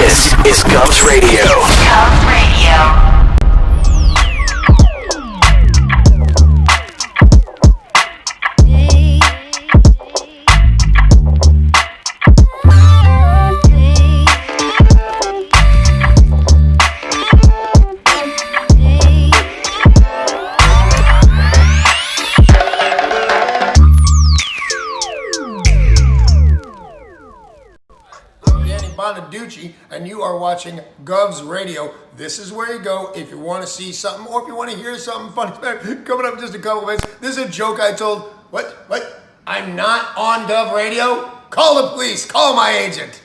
This is Govs Radio. Govs Radio. And you are watching Govs Radio. This is where you go if you want to see something or if you want to hear something funny. Coming up in just a couple minutes. This is a joke I told. What? I'm not on Gov Radio? Call the police. Call my agent.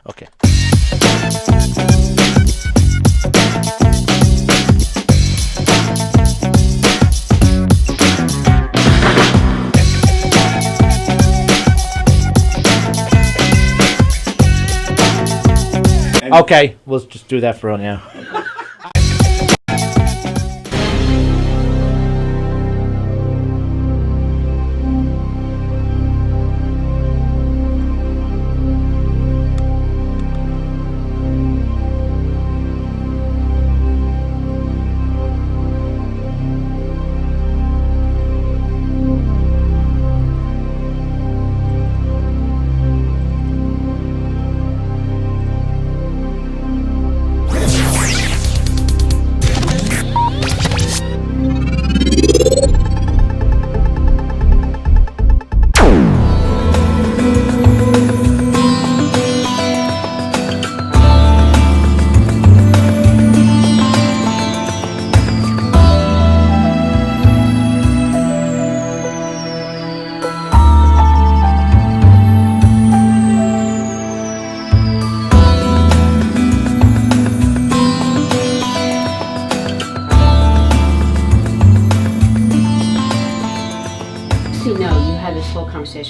Okay. Okay, we'll just do that for right now.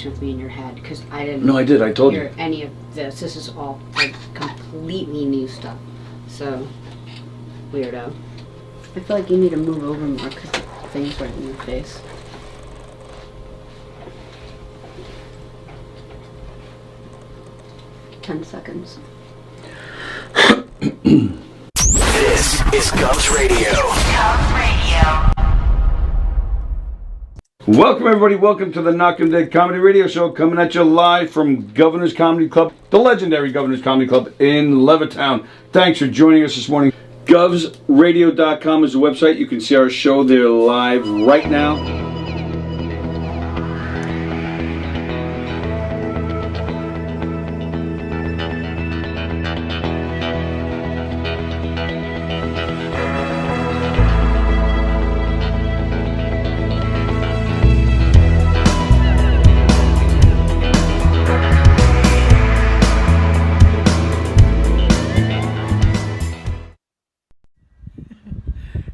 With me in your head because I didn't. No, I did. I told hear you. Any of this. This is all like completely new stuff. So weirdo. I feel like you need to move over more because the thing's right in your face. $10 seconds. This is Govs Radio. Govs Radio. Welcome, everybody. Welcome to the Knockem Dead Comedy Radio Show, coming at you live from Governor's Comedy Club, the legendary Governor's Comedy Club in Levittown. Thanks for joining us this morning. GovsRadio.com is the website. You can see our show there live right now.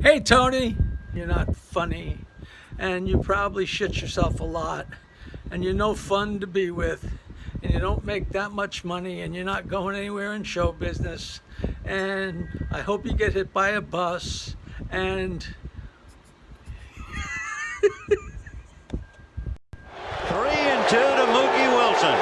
Hey Tony, you're not funny, and you probably shit yourself a lot, and you're no fun to be with, and you don't make that much money, and you're not going anywhere in show business, and I hope you get hit by a bus, and... 3-2 to Mookie Wilson.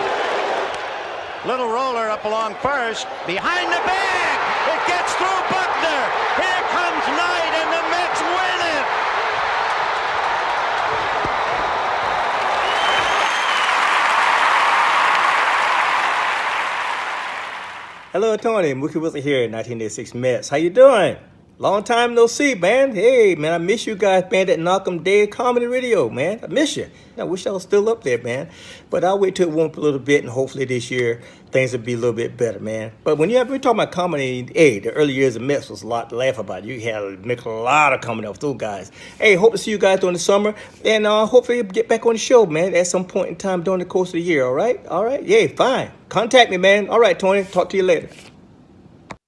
Little roller up along first, behind the bag, it gets through Buckner, here comes Knight, and the Mets win it! Hello, Tony. Mookie Wilson here, 1986 Mets. How you doing? Long time no see, man. Hey, man, I miss you guys, man, that Knockem Dead Comedy Radio, man. I miss you. I wish I was still up there, man. But I'll wait till it warms up a little bit, and hopefully this year things will be a little bit better, man. But when we're talking about comedy, hey, the early years of Mets was a lot to laugh about. You had to make a lot of comedy off those guys. Hey, hope to see you guys during the summer, and hopefully get back on the show, man, at some point in time during the course of the year, all right? All right? Yeah, fine. Contact me, man. All right, Tony. Talk to you later.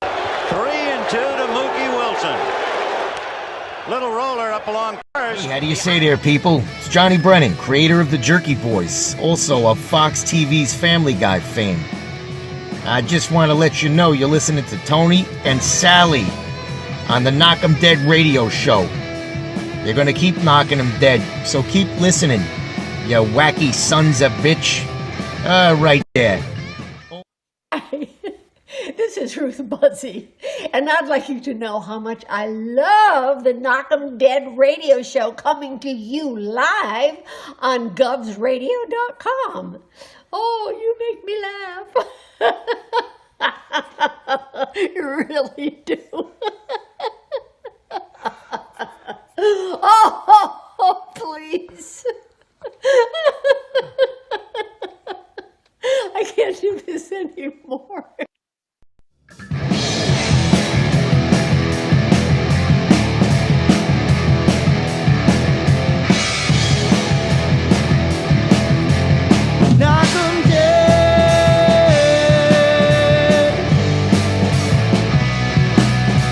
3-2 to Mookie Wilson. Little roller up along first. How do you say there, people? It's Johnny Brennan, creator of the Jerky Boys, also of Fox TV's Family Guy fame. I just want to let you know you're listening to Tony and Sallie on the Knockem Dead Radio Show. They're gonna keep knocking them dead, so keep listening, you wacky sons of bitch. Right there. This is Ruth Buzzy, and I'd like you to know how much I love the Knockem Dead radio show coming to you live on govsradio.com. Oh, you make me laugh. You really do. Oh, please. I can't do this anymore. Knockem dead.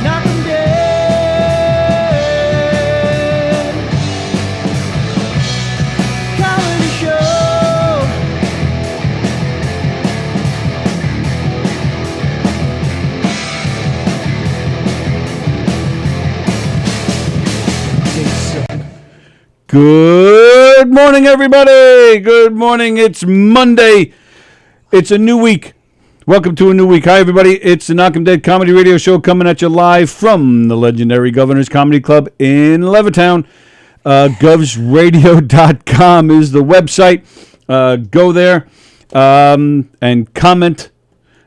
Knockem dead. Comedy show. Good morning, everybody. Good morning. It's Monday. It's a new week. Welcome to a new week. Hi, everybody. It's the Knockem Dead Comedy Radio Show coming at you live from the legendary Governor's Comedy Club in Levittown. Govsradio.com is the website. Go there and comment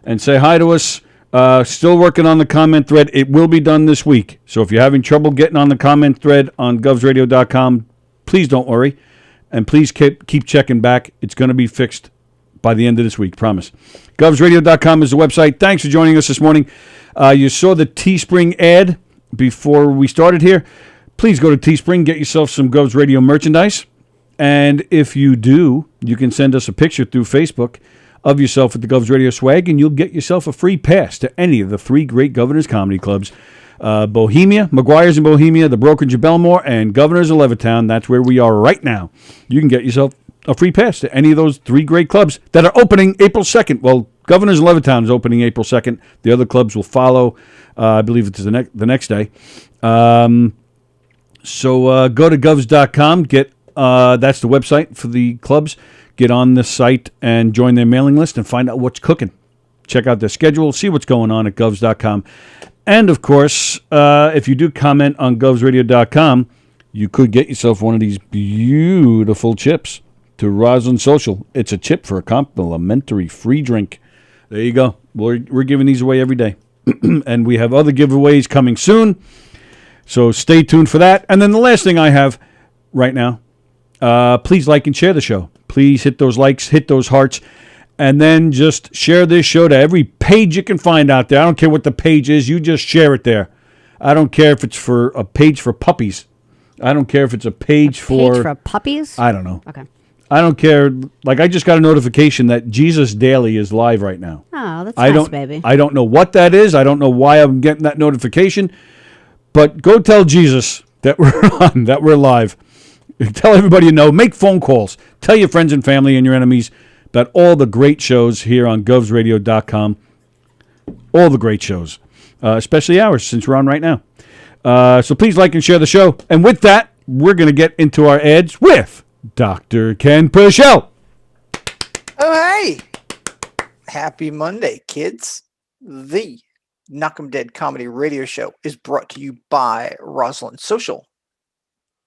and say hi to us. Still working on the comment thread. It will be done this week. So if you're having trouble getting on the comment thread on govsradio.com, please don't worry. And please keep checking back. It's going to be fixed by the end of this week, promise. Govsradio.com is the website. Thanks for joining us this morning. You saw the Teespring ad before we started here. Please go to Teespring, get yourself some Govs Radio merchandise. And if you do, you can send us a picture through Facebook of yourself with the Govs Radio swag, and you'll get yourself a free pass to any of the three great Governors Comedy Clubs. Bohemia, McGuire's in Bohemia, the Brokerage of Belmore, and Governor's of Levittown. That's where we are right now. You can get yourself a free pass to any of those three great clubs that are opening April 2nd. Well, Governor's of Levittown is opening April 2nd. The other clubs will follow. I believe it's the next day. So go to govs.com. That's the website for the clubs. Get on the site and join their mailing list and find out what's cooking. Check out their schedule. See what's going on at govs.com. And, of course, if you do comment on govsradio.com, you could get yourself one of these beautiful chips to Roslyn Social. It's a chip for a complimentary free drink. There you go. We're giving these away every day. And we have other giveaways coming soon. So stay tuned for that. And then the last thing I have right now, please like and share the show. Please hit those likes, hit those hearts. And then just share this show to every page you can find out there. I don't care what the page is. You just share it there. I don't care if it's for a page for puppies. I don't care if it's a page for puppies? I don't know. Okay. I don't care. Like, I just got a notification that Jesus Daily is live right now. Oh, that's nice, baby. I don't know what that is. I don't know why I'm getting that notification. But go tell Jesus that we're on, that we're live. Tell everybody you know. Make phone calls. Tell your friends and family and your enemies about all the great shows here on govsradio.com. All the great shows, especially ours, since we're on right now. So please like and share the show. And with that, we're going to get into our ads with Dr. Ken Purcell. Oh, hey. Happy Monday, kids. The Knockem Dead Comedy Radio Show is brought to you by Roslyn Social.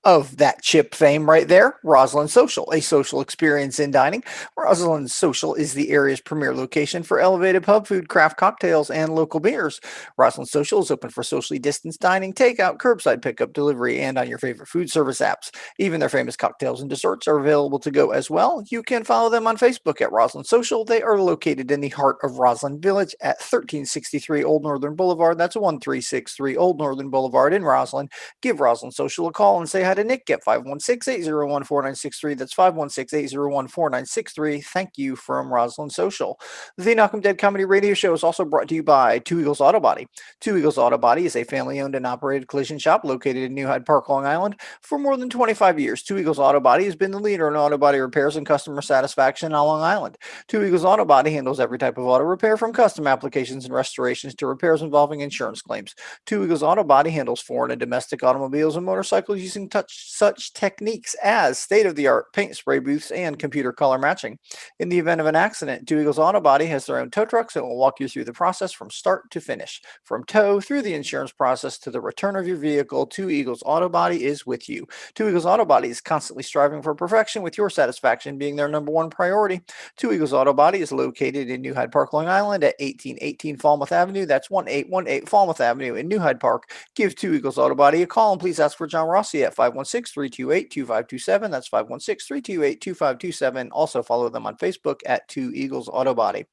Of that chip fame right there, Roslyn Social, a social experience in dining. Roslyn Social is the area's premier location for elevated pub food, craft cocktails, and local beers. Roslyn Social is open for socially distanced dining, takeout, curbside pickup, delivery, and on your favorite food service apps. Even their famous cocktails and desserts are available to go as well. You can follow them on Facebook at Roslyn Social. They are located in the heart of Roslyn Village at 1363 Old Northern Boulevard. That's 1363 Old Northern Boulevard in Roslyn. Give Roslyn Social a call and say hi to Nick at 516-801-4963. That's 516-801-4963. Thank you from Roslyn Social. The Knockem Dead Comedy Radio Show is also brought to you by Two Eagles Auto Body. Two Eagles Auto Body is a family-owned and operated collision shop located in New Hyde Park, Long Island. For more than 25 years, Two Eagles Auto Body has been the leader in auto body repairs and customer satisfaction on Long Island. Two Eagles Auto Body handles every type of auto repair, from custom applications and restorations to repairs involving insurance claims. Two Eagles Auto Body handles foreign and domestic automobiles and motorcycles using touch such techniques as state-of-the-art paint spray booths and computer color matching. In the event of an accident, Two Eagles Auto Body has their own tow trucks and will walk you through the process from start to finish. From tow through the insurance process to the return of your vehicle, Two Eagles Auto Body is with you. Two Eagles Auto Body is constantly striving for perfection, with your satisfaction being their number one priority. Two Eagles Auto Body is located in New Hyde Park, Long Island at 1818 Falmouth Avenue. That's 1818 Falmouth Avenue in New Hyde Park. Give Two Eagles Auto Body a call and please ask for John Rossi at 516-328-2527. That's 516-328-2527. Also follow them on Facebook at Two Eagles Auto Body.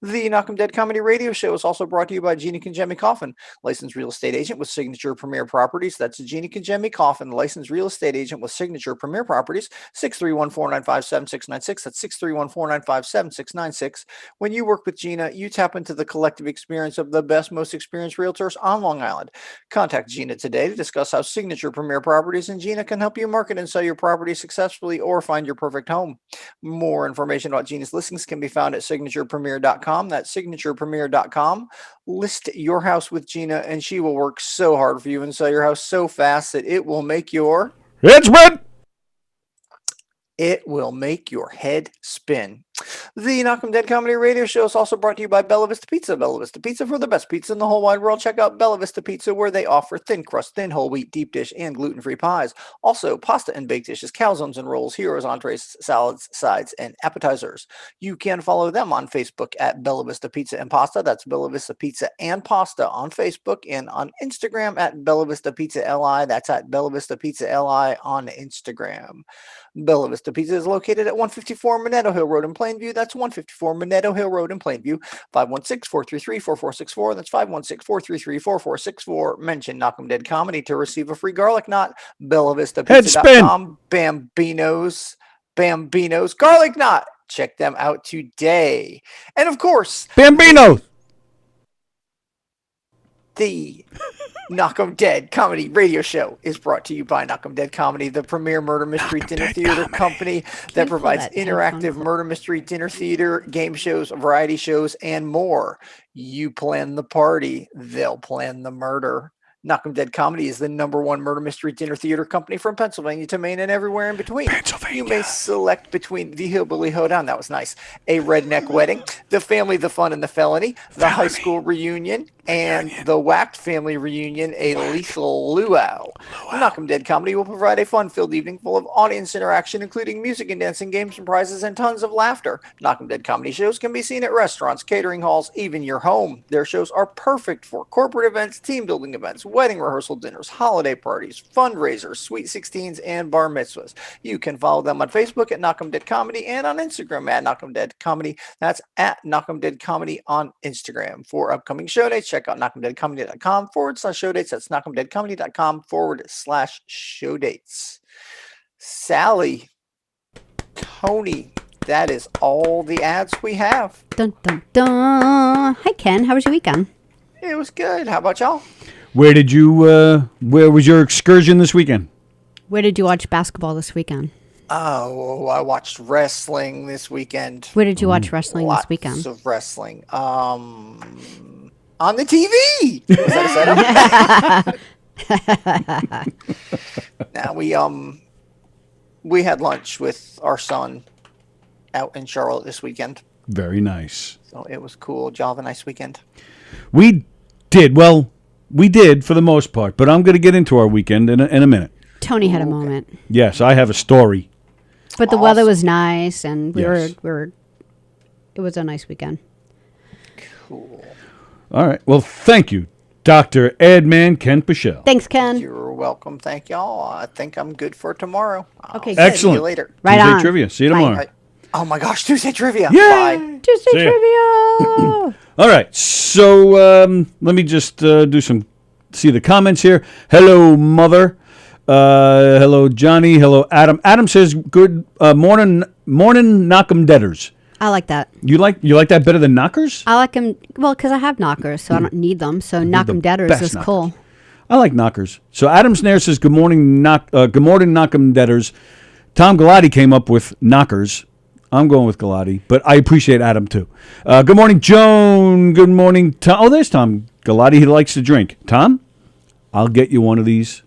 The Knockem Dead Comedy Radio Show is also brought to you by Jeannie Conjemi Coffin, licensed real estate agent with Signature Premier Properties. That's Jeannie Conjemi Coffin, licensed real estate agent with Signature Premier Properties. 631-495-7696. That's 631-495-7696. When you work with Gina, you tap into the collective experience of the best, most experienced realtors on Long Island. Contact Gina today to discuss how Signature Premier Properties and Gina can help you market and sell your property successfully or find your perfect home. More information about Gina's listings can be found at signaturepremier.com. That's signaturepremier.com. List your house with Gina and she will work so hard for you and sell your house so fast that it will make your head spin. The Knockem Dead Comedy Radio Show is also brought to you by Bella Vista Pizza. Bella Vista Pizza, for the best pizza in the whole wide world. Check out Bella Vista Pizza, where they offer thin crust, thin whole wheat, deep dish, and gluten-free pies. Also, pasta and baked dishes, calzones and rolls, heroes, entrees, salads, sides, and appetizers. You can follow them on Facebook at Bella Vista Pizza and Pasta. That's Bella Vista Pizza and Pasta on Facebook, and on Instagram at Bella Vista Pizza LI. That's at Bella Vista Pizza LI on Instagram. Bella Vista Pizza is located at 154 Minetto Hill Road in Plainview. That's 154 Minetto Hill Road in Plainview. 516-433-4464. That's 516-433-4464. Mention Knockem Dead Comedy to receive a free garlic knot. BellaVistaPizza.com. Bambinos. Garlic knot. Check them out today. And of course, Bambinos. The Knockem Dead Comedy Radio Show is brought to you by Knockem Dead Comedy, the premier murder mystery dinner theater company that provides interactive murder mystery dinner theater, game shows, variety shows, and more. You plan the party, they'll plan the murder. Knockem Dead Comedy is the #1 murder mystery dinner theater company from Pennsylvania to Maine and everywhere in between. You may select between the Hillbilly Hoedown, that was nice, a redneck wedding, the family, the fun, and the felony, the high school reunion, and the whacked family reunion, a lethal luau. Knockem Dead Comedy will provide a fun-filled evening full of audience interaction, including music and dancing, games and prizes, and tons of laughter. Knockem Dead Comedy shows can be seen at restaurants, catering halls, even your home. Their shows are perfect for corporate events, team-building events, wedding rehearsal dinners, holiday parties, fundraisers, sweet 16s, and bar mitzvahs. You can follow them on Facebook at Knockem Dead Comedy and on Instagram at Knockem Dead Comedy. That's at Knockem Dead Comedy on Instagram. For upcoming show dates, check out knockemdeadcomedy.com/show dates. That's knockemdeadcomedy.com/show dates. Sallie, Tony, that is all the ads we have. Dun, dun, dun. Hi, Ken. How was your weekend? It was good. How about y'all? Where did you, where was your excursion this weekend? Where did you watch basketball this weekend? Oh, I watched wrestling this weekend. Where did you watch wrestling this weekend? Lots of wrestling. On the TV. Was that a setup? Now we had lunch with our son out in Charlotte this weekend. Very nice. So it was cool. Did y'all have a nice weekend? We did. Well, we did for the most part, but I'm going to get into our weekend in a minute. Tony had a moment. Yes, I have a story. But the weather was nice, and we were. It was a nice weekend. Cool. All right. Well, thank you, Dr. Edman Kent Pichelle. Thanks, Ken. You're welcome. Thank y'all. I think I'm good for tomorrow. Okay. Excellent. See you later. Right Tuesday on. trivia. See you tomorrow. Oh my gosh, Tuesday trivia. Yeah. Bye. Tuesday See ya. trivia. All right. So let me just see the comments here. Hello, Mother. Hello, Johnny. Hello, Adam. Adam says, "Good morning, Knockem Deaders." I like that. You like that better than knockers? I like them, well, because I have knockers, so I don't need them. So Knockem Deaders best is knockers. cool. I like knockers. So Adam Snare says, good morning, Knockem Deaders. Tom Galati came up with knockers. I'm going with Galati, but I appreciate Adam too. Good morning, Joan. Good morning, Tom. Oh, there's Tom Galati. He likes to drink. Tom, I'll get you one of these.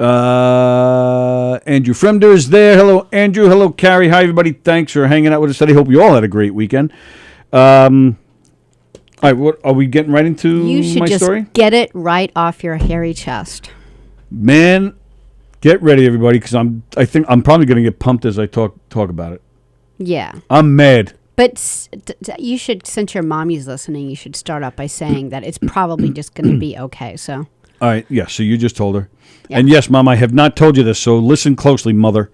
Andrew Fremder is there. Hello, Andrew. Hello, Carrie. Hi, everybody. Thanks for hanging out with us today. Hope you all had a great weekend. All right, what are we getting right into? You should my just story? get it right off your hairy chest. Man, get ready, everybody, because I think I'm probably going to get pumped as I talk about it. Yeah. I'm mad. But you should, since your mommy's listening, you should start out by saying that it's probably just going to be okay. So. All right. Yeah. So you just told her. Yeah. And yes, Mom, I have not told you this. So listen closely, Mother,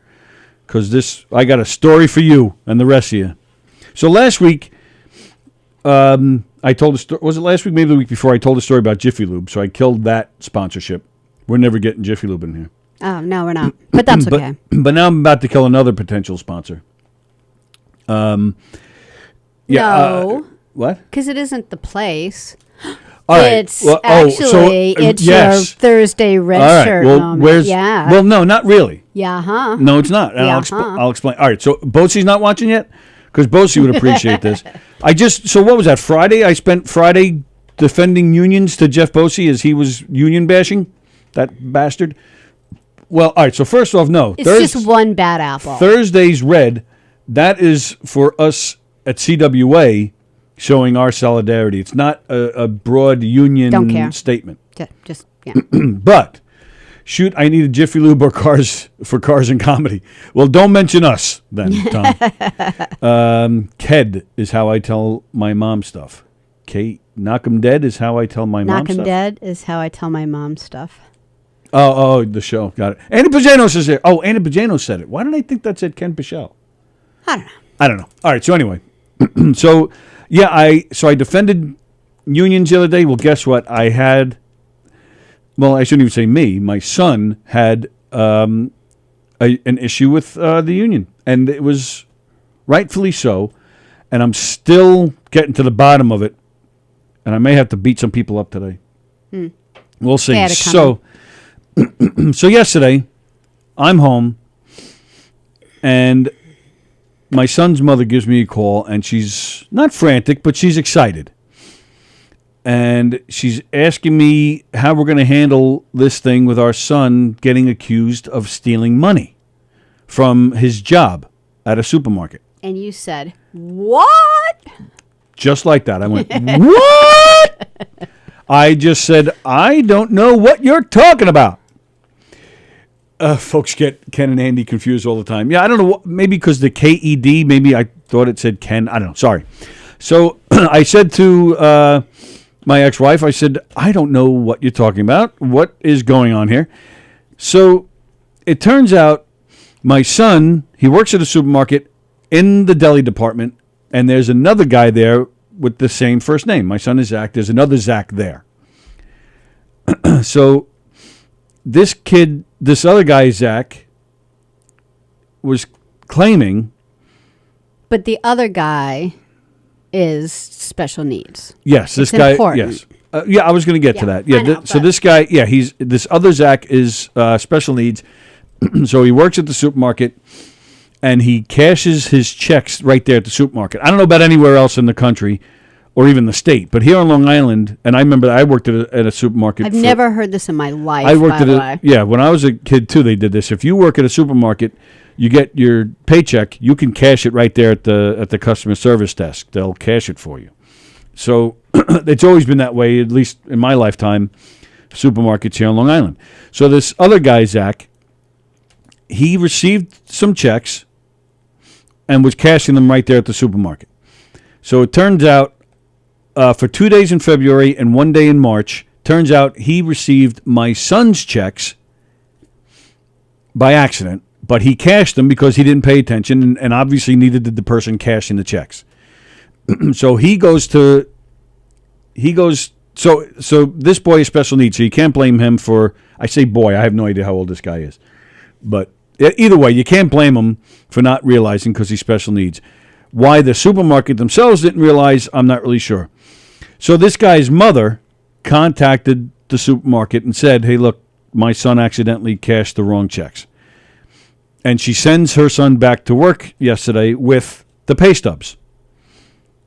because I got a story for you and the rest of you. So last week, I told a story. Was it last week? Maybe the week before. I told a story about Jiffy Lube. So I killed that sponsorship. We're never getting Jiffy Lube in here. Oh, no, we're not. But that's okay. But now I'm about to kill another potential sponsor. No. What? Because it isn't the place. All right. It's it's yes. your Thursday red All right. shirt Well, moment. Yeah. Well, no, not really. Yeah, huh? No, it's not. And I'll explain. All right. So Bosie's not watching yet? Because Bosie would appreciate this. So what was that, Friday? I spent Friday defending unions to Jeff Bosie as he was union bashing? That bastard? Well, all right. So first off, no. It's just one bad apple. Thursday's red. That is for us at CWA showing our solidarity. It's not a broad union statement. Just yeah. But shoot, I need a Jiffy Lube or cars for cars and comedy. Well, don't mention us then, Tom. Ked is how I tell my mom stuff. Knockem Dead is how I tell my mom stuff. Knockem Dead is how I tell my mom stuff. Oh, the show. Got it. Andy Pajanos is there. Oh, Andy Pajanos said it. Why did I think that said Ken Pichelle? I don't know. All right. So anyway, I defended unions the other day. Well, guess what? I shouldn't even say me. My son had an issue with the union, and it was rightfully so. And I'm still getting to the bottom of it, and I may have to beat some people up today. We'll see. So yesterday, I'm home, and my son's mother gives me a call, and she's not frantic, but she's excited. And she's asking me how we're going to handle this thing with our son getting accused of stealing money from his job at a supermarket. And you said, what? Just like that. I went, what? I just said, I don't know what you're talking about. Folks get Ken and Andy confused all the time. Yeah, I don't know. Maybe because the KED, maybe I thought it said Ken. I don't know. Sorry. So I said to my ex-wife, I said, I don't know what you're talking about. What is going on here? So it turns out my son, he works at a supermarket in the deli department, and there's another guy there with the same first name. My son is Zach. There's another Zach there. So this other guy, Zach, was claiming. But the other guy is special needs. Yes, this guy. Important. Yes. Yeah, I was going to get to that. Yeah. So this guy, this other Zach is special needs. So he works at the supermarket, and he cashes his checks right there at the supermarket. I don't know about anywhere else in the country or even the state, but here on Long Island, and I remember I worked at a supermarket. I've never heard this in my life. I worked when I was a kid too. They did this. If you work at a supermarket, you get your paycheck. You can cash it right there at the customer service desk. They'll cash it for you. So it's always been that way, at least in my lifetime. Supermarkets here on Long Island. So this other guy, Zach, he received some checks and was cashing them right there at the supermarket. So it turns out, for 2 days in February and 1 day in March, turns out he received my son's checks by accident, but he cashed them because he didn't pay attention, and obviously neither did the person cashing the checks. So so this boy is special needs, so you can't blame him for, I say boy, I have no idea how old this guy is. But either way, you can't blame him for not realizing because he's special needs. Why the supermarket themselves didn't realize, I'm not really sure. So this guy's mother contacted the supermarket and said, hey, look, my son accidentally cashed the wrong checks. And she sends her son back to work yesterday with the pay stubs.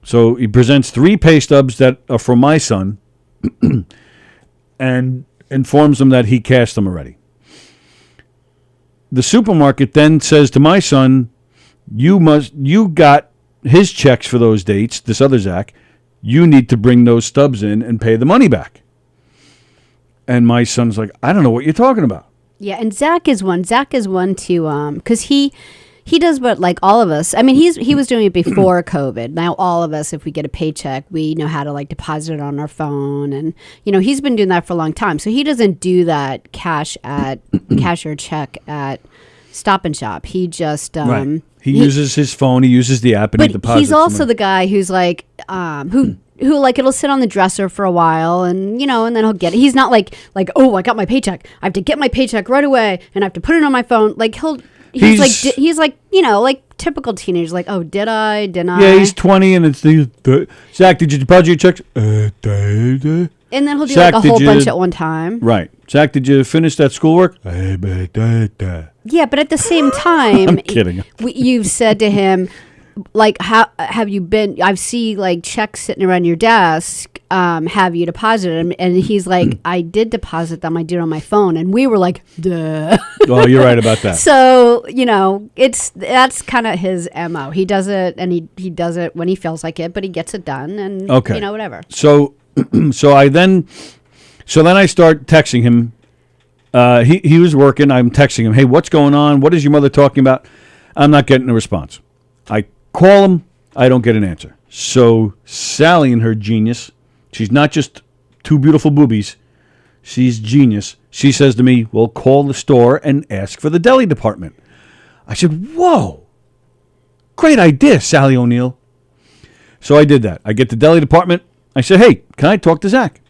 So he presents 3 pay stubs that are from my son and informs them that he cashed them already. the supermarket then says to my son, you got his checks for those dates, this other Zach, you need to bring those stubs in and pay the money back. And my son's like, I don't know what you're talking about. Yeah, and Zach is one to because he does what like all of us. I mean, he was doing it before COVID. Now all of us, if we get a paycheck, we know how to like deposit it on our phone, and he's been doing that for a long time. So he doesn't do that cash or check at Stop and Shop. He just right. He uses his phone. He uses the app, and he deposits. He's also the guy who's like who like it'll sit on the dresser for a while, and and then he'll get it. He's not like oh, I got my paycheck, I have to get my paycheck right away and I have to put it on my phone. Like he's like like typical teenagers, like, oh, didn't I? Yeah, he's 20 and it's Zach, did you deposit your checks? And then he'll do Zach, like a whole bunch at one time. Right. Zach, did you finish that schoolwork? Yeah, but at the same time, I'm kidding. You've said to him, like, how have you been? I see like checks sitting around your desk. Have you deposited them? And he's like, I did deposit them. I did it on my phone. And we were like, duh. Well, you're right about that. So, that's kind of his MO. He does it, and he does it when he feels like it, but he gets it done, and whatever. So then I start texting him. He was working. I'm texting him, hey, what's going on? What is your mother talking about? I'm not getting a response. I call him. I don't get an answer. So Sallie, in her genius, she's not just two beautiful boobies. She's genius. She says to me, well, call the store and ask for the deli department. I said, whoa, great idea, Sallie O'Neill. So I did that. I get the deli department. I said, hey, can I talk to Zach?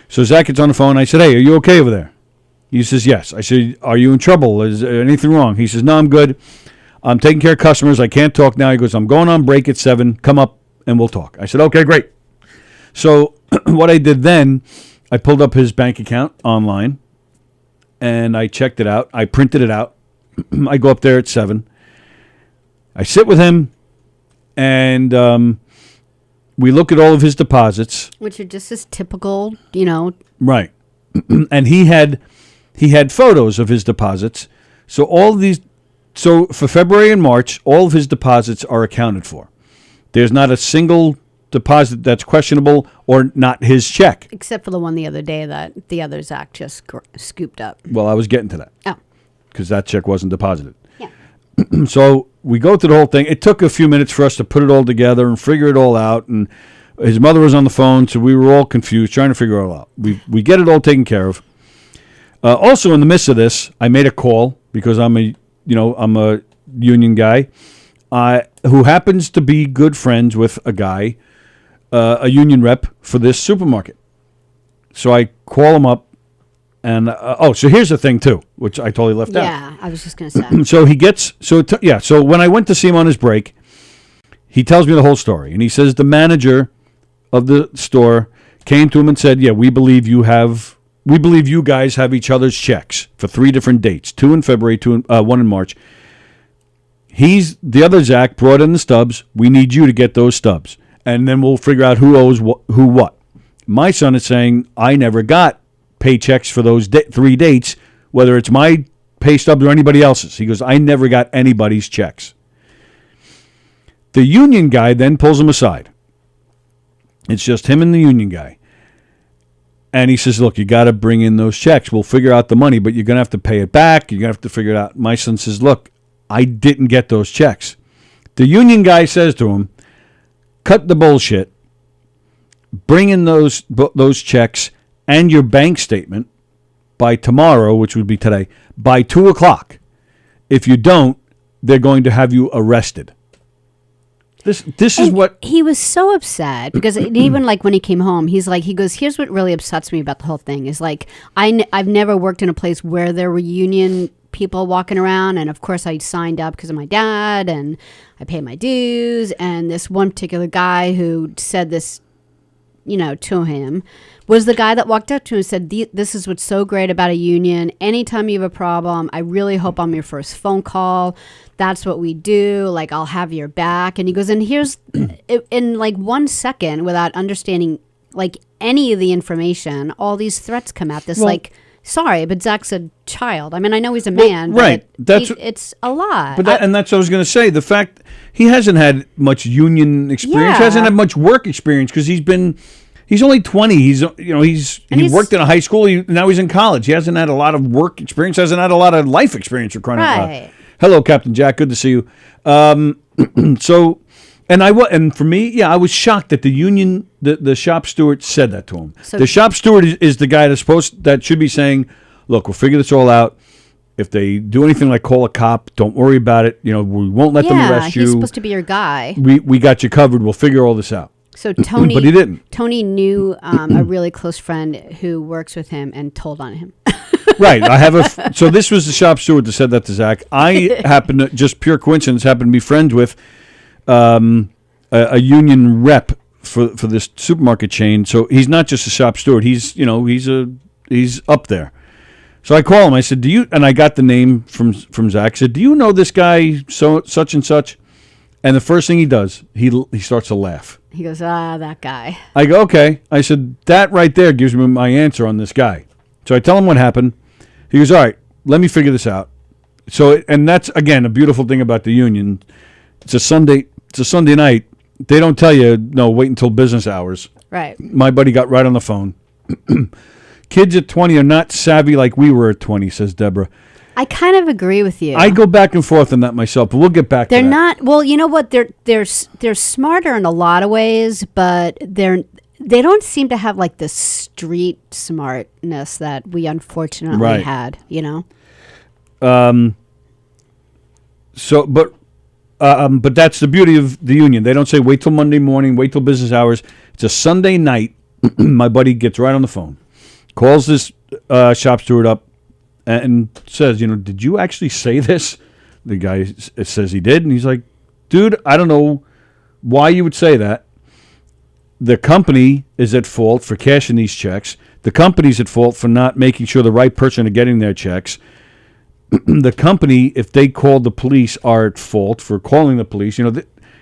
So Zach gets on the phone. I said, hey, are you okay over there? He says, yes. I said, are you in trouble? Is there anything wrong? He says, no, I'm good. I'm taking care of customers. I can't talk now. He goes, I'm going on break at 7. Come up and we'll talk. I said, okay, great. So what I did then, I pulled up his bank account online and I checked it out. I printed it out. I go up there at 7. I sit with him and we look at all of his deposits. Which are just as typical, Right. And he had photos of his deposits. So all of these... So for February and March, all of his deposits are accounted for. There's not a single deposit that's questionable or not his check. Except for the one the other day that the other Zach just scooped up. Well, I was getting to that. Oh. Because that check wasn't deposited. Yeah. So we go through the whole thing. It took a few minutes for us to put it all together and figure it all out. And his mother was on the phone, so we were all confused, trying to figure it all out. We get it all taken care of. Also, in the midst of this, I made a call because I'm a union guy who happens to be good friends with a guy, a union rep for this supermarket. So I call him up, and so here's the thing too, which I totally left out. Yeah, I was just gonna say. So when I went to see him on his break, he tells me the whole story, and he says the manager of the store came to him and said, "Yeah, we believe you guys have each other's checks for 3 different dates, 2 in February, 1 in March. The other Zach brought in the stubs. We need you to get those stubs. And then we'll figure out who owes who what." My son is saying, I never got paychecks for those 3 dates, whether it's my pay stubs or anybody else's. He goes, I never got anybody's checks. The union guy then pulls him aside. It's just him and the union guy. And he says, look, you got to bring in those checks. We'll figure out the money, but you're going to have to pay it back. You're going to have to figure it out. My son says, look, I didn't get those checks. The union guy says to him, cut the bullshit. Bring in those checks and your bank statement by tomorrow, which would be today, by 2 o'clock. If you don't, they're going to have you arrested. This is what he was so upset because even like when he came home, he goes, here's what really upsets me about the whole thing is like I've never worked in a place where there were union people walking around, and of course I signed up because of my dad and I pay my dues, and this one particular guy who said this to him was the guy that walked up to him and said, this is what's so great about a union. Anytime you have a problem, I really hope I'm your first phone call. That's what we do. Like, I'll have your back. And he goes, and here's in like 1 second, without understanding like any of the information, all these threats come at this like sorry, but Zach's a child. I mean, I know he's a man, right. but it's a lot. But and that's what I was going to say. The fact he hasn't had much union experience, Yeah. hasn't had much work experience because he's only 20. He worked in a high school. Now he's in college. He hasn't had a lot of work experience. Hasn't had a lot of life experience. For crying out loud. Right. Hello, Captain Jack. Good to see you. So, and for me, I was shocked that the union, the shop steward said that to him. So- the shop steward is the guy that should be saying, "Look, we'll figure this all out. If they do anything like call a cop, don't worry about it. We won't let them arrest you. He's supposed to be your guy. We got you covered. We'll figure all this out." So Tony, But he didn't. Tony knew a really close friend who works with him and told on him. Right. So this was the shop steward that said that to Zach. I happen to, just pure coincidence, happen to be friends with a union rep for this supermarket chain. So he's not just a shop steward. He's up there. So I call him. I said, "Do you?" And I got the name from Zach. I said, "Do you know this guy such and such?" And the first thing he does, he starts to laugh. He goes, that guy. I go, "Okay." I said, "That right there gives me my answer on this guy." So I tell him what happened. He goes, "All right, let me figure this out." So, and that's again a beautiful thing about the union. It's a Sunday night. They don't tell you no. Wait until business hours. Right. My buddy got right on the phone. Kids at 20 are not savvy like we were at 20, says Deborah. I kind of agree with you. I go back and forth on that myself, but we'll get back to They're that. not. Well, you know what? They're smarter in a lot of ways, but they don't seem to have like the street smartness that we unfortunately had. So, but that's the beauty of the union. They don't say wait till Monday morning, wait till business hours. It's a Sunday night. My buddy gets right on the phone, calls this shop steward up, and says, "Did you actually say this?" The guy says he did, and he's like, "Dude, I don't know why you would say that. The company is at fault for cashing these checks. The company's at fault for not making sure the right person are getting their checks. The company, if they called the police, are at fault for calling the police.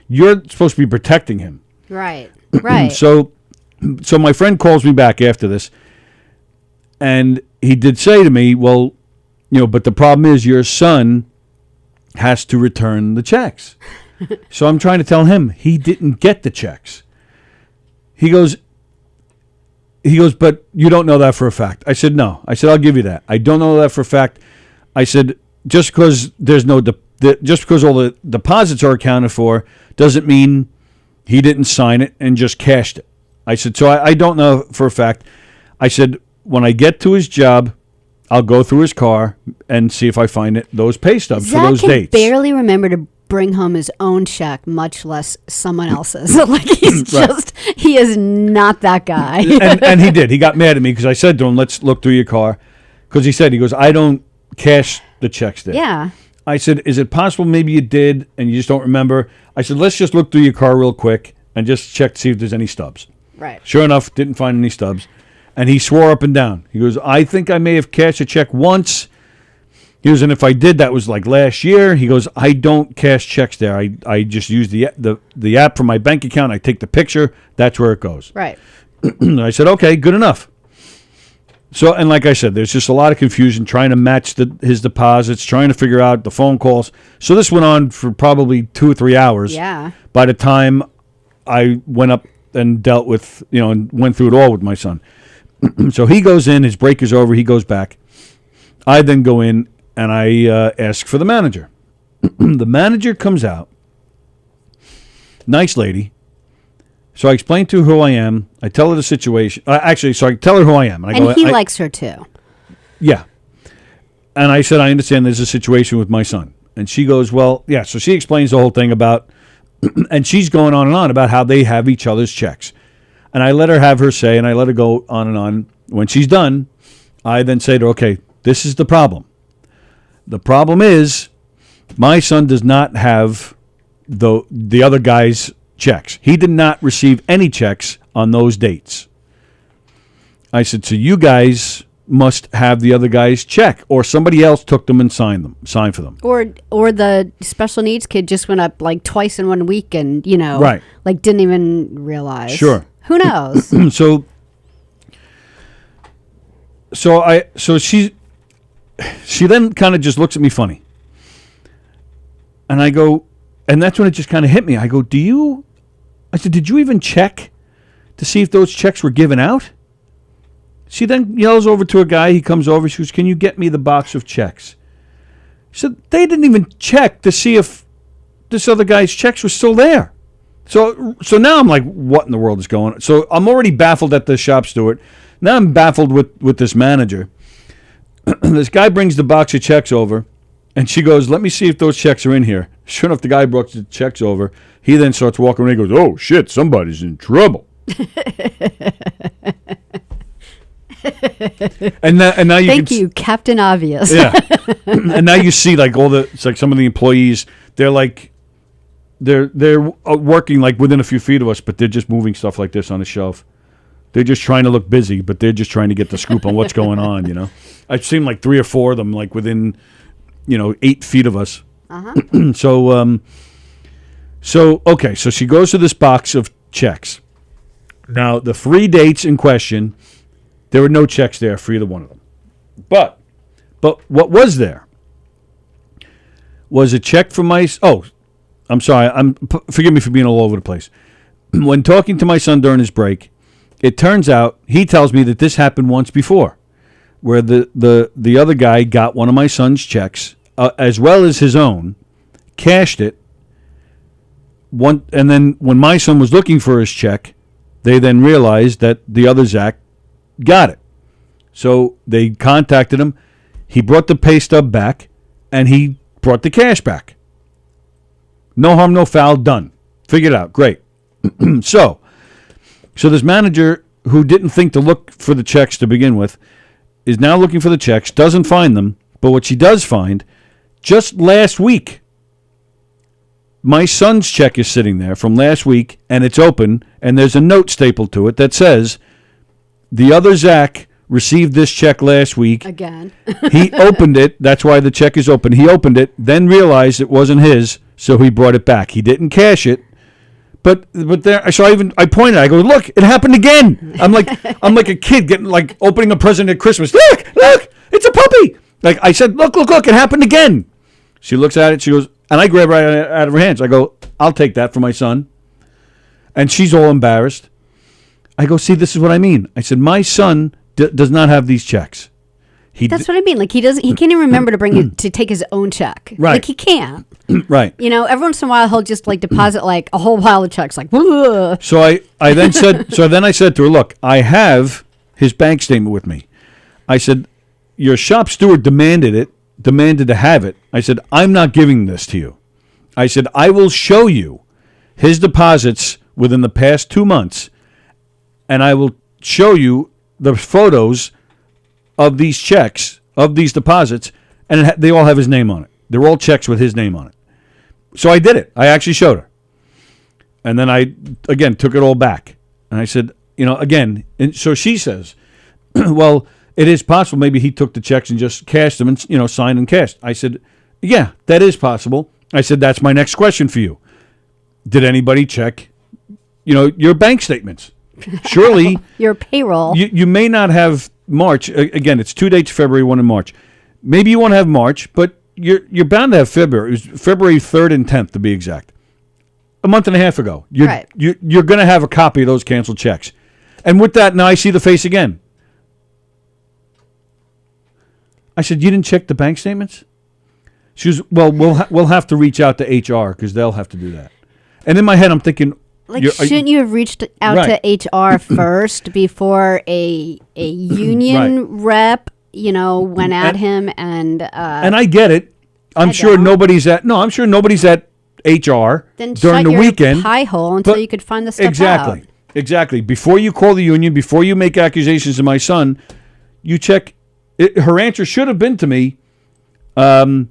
You're supposed to be protecting him." Right. Right. So my friend calls me back after this, and he did say to me, "Well, but the problem is your son has to return the checks." So I'm trying to tell him he didn't get the checks. He goes, "But you don't know that for a fact." I said, "No." I said, "I'll give you that. I don't know that for a fact." I said, "Just because there's just because all the deposits are accounted for doesn't mean he didn't sign it and just cashed it." I said, "So I don't know for a fact." I said, "When I get to his job, I'll go through his car and see if I find those pay stubs for those Zach can dates." barely remember to bring home his own check, much less someone else's. Like he is not that guy. and he did. He got mad at me because I said to him, "Let's look through your car," because he goes, "I don't cash the checks there." Yeah. I said, "Is it possible maybe you did and you just don't remember?" I said, "Let's just look through your car real quick and just check to see if there's any stubs." Right. Sure enough, didn't find any stubs. And he swore up and down. He goes, "I think I may have cashed a check once." He goes, "And if I did, that was like last year." He goes, "I don't cash checks there. I just use the app for my bank account. I take the picture. That's where it goes." Right. I said, "Okay, good enough." So, and like I said, there's just a lot of confusion trying to match his deposits, trying to figure out the phone calls. So this went on for probably 2 or 3 hours. Yeah. By the time I went up and dealt with, and went through it all with my son. So he goes in, his break is over, he goes back. I then go in and I ask for the manager. The manager comes out. Nice lady. So I explain to her who I am. I tell her the situation. So I tell her who I am. And he likes her too. Yeah. And I said, "I understand there's a situation with my son." And she goes, "Well, yeah." So she explains the whole thing about, and she's going on and on about how they have each other's checks. And I let her have her say, and I let her go on and on. When she's done, I then say to her, "Okay, this is the problem. The problem is my son does not have the other guy's checks. He did not receive any checks on those dates." I said, "So you guys must have the other guy's check, or somebody else took them and signed for them." Or the special needs kid just went up like twice in 1 week and, Right. like didn't even realize. Who knows? So, so my friend calls me back. I tell her the situation. I tell her who I am. And I go, And he likes her too. Yeah. Yeah. So she explains the whole thing about, and she going on and on about how they have each other's checks. And I let her have her say, and I let her go on and on. When she's done, I then say to her, "Okay, this is the problem. The problem is my son does not have the other guy's checks. He did not receive any checks on those dates." I said, "So you guys must have the other guy's check, or somebody else took them and signed for them." Right. So, so she then kind of just looks at me funny. And I go, and that's when it just kind of hit me. I go, I said, did you even check to see if those checks were given out? She then yells over to a guy. He comes over. She goes, can you get me the box of checks? She said, they didn't even check to see if this other guy's checks were still there. So now I'm like, what in the world is going on? So I'm already baffled at the shop steward. Now I'm baffled with this manager. This guy brings the box of checks over, and she goes, let me see if those checks are in here. Sure enough, the guy brought the checks over. He then starts walking around and goes, oh, shit, somebody's in trouble. and now you Thank you, Captain Obvious. Yeah. And now you see like it's like some of the employees, they're working like within a few feet of us, but they're just moving stuff like this on the shelf. They're just trying to look busy, but they're just trying to get the scoop on what's going on, you know. I've seen like 3 or 4 of them like within, 8 feet of us. Uh-huh. So she goes to this box of checks. Now, the 3 dates in question, there were no checks there for either one of them. But what was there was a check for my... Oh, I'm sorry. Forgive me for being all over the place. When talking to my son during his break, it turns out he tells me that this happened once before, where the other guy got one of my son's checks, as well as his own, cashed it, and then when my son was looking for his check, they then realized that the other Zach got it. So they contacted him. He brought the pay stub back, and he brought the cash back. No harm, no foul, done. Figured out. Great. So this manager who didn't think to look for the checks to begin with is now looking for the checks, doesn't find them, but what she does find, just last week, my son's check is sitting there from last week, and it's open, and there's a note stapled to it that says, the other Zach received this check last week. Again. He opened it. That's why the check is open. He opened it, then realized it wasn't his, so he brought it back. He didn't cash it. But there, so I pointed. I go, look, it happened again. I'm like a kid getting like opening a present at Christmas. Look, it's a puppy. Like I said, look, it happened again. She looks at it. She goes, and I grab right out of her hands. I go, I'll take that for my son. And she's all embarrassed. I go, see, this is what I mean. I said, my son does not have these checks. That's what I mean. Like he can't even remember to take his own check. Right. Like he can't. Right. Every once in a while he'll just like deposit like a whole pile of checks. Like. Ugh. So I then said to her, look, I have his bank statement with me. I said, your shop steward demanded to have it. I said, I'm not giving this to you. I said, I will show you his deposits within the past 2 months, and I will show you the photos of these checks, of these deposits, and they all have his name on it. They're all checks with his name on it. So I did it. I actually showed her. And then I, again, took it all back. And I said, again, and so she says, well, it is possible maybe he took the checks and just cashed them and, signed and cashed. I said, yeah, that is possible. I said, that's my next question for you. Did anybody check, your bank statements? Surely. Your payroll. You may not have March. Again, it's 2 dates, February, 1 in March. Maybe you won't have March, but you're bound to have February. It was February 3rd and 10th to be exact. A month and a half ago. You're going to have a copy of those canceled checks. And with that, now I see the face again. I said, you didn't check the bank statements? She goes, well, we'll have to reach out to HR because they'll have to do that. And in my head, I'm thinking, like, shouldn't you have reached out to HR first before a union rep, went at him and I get it. I'm sure nobody's at HR then during the weekend. Your pie hole until you could find the stuff out. Exactly. Before you call the union, before you make accusations to my son, you check. Her answer should have been to me 2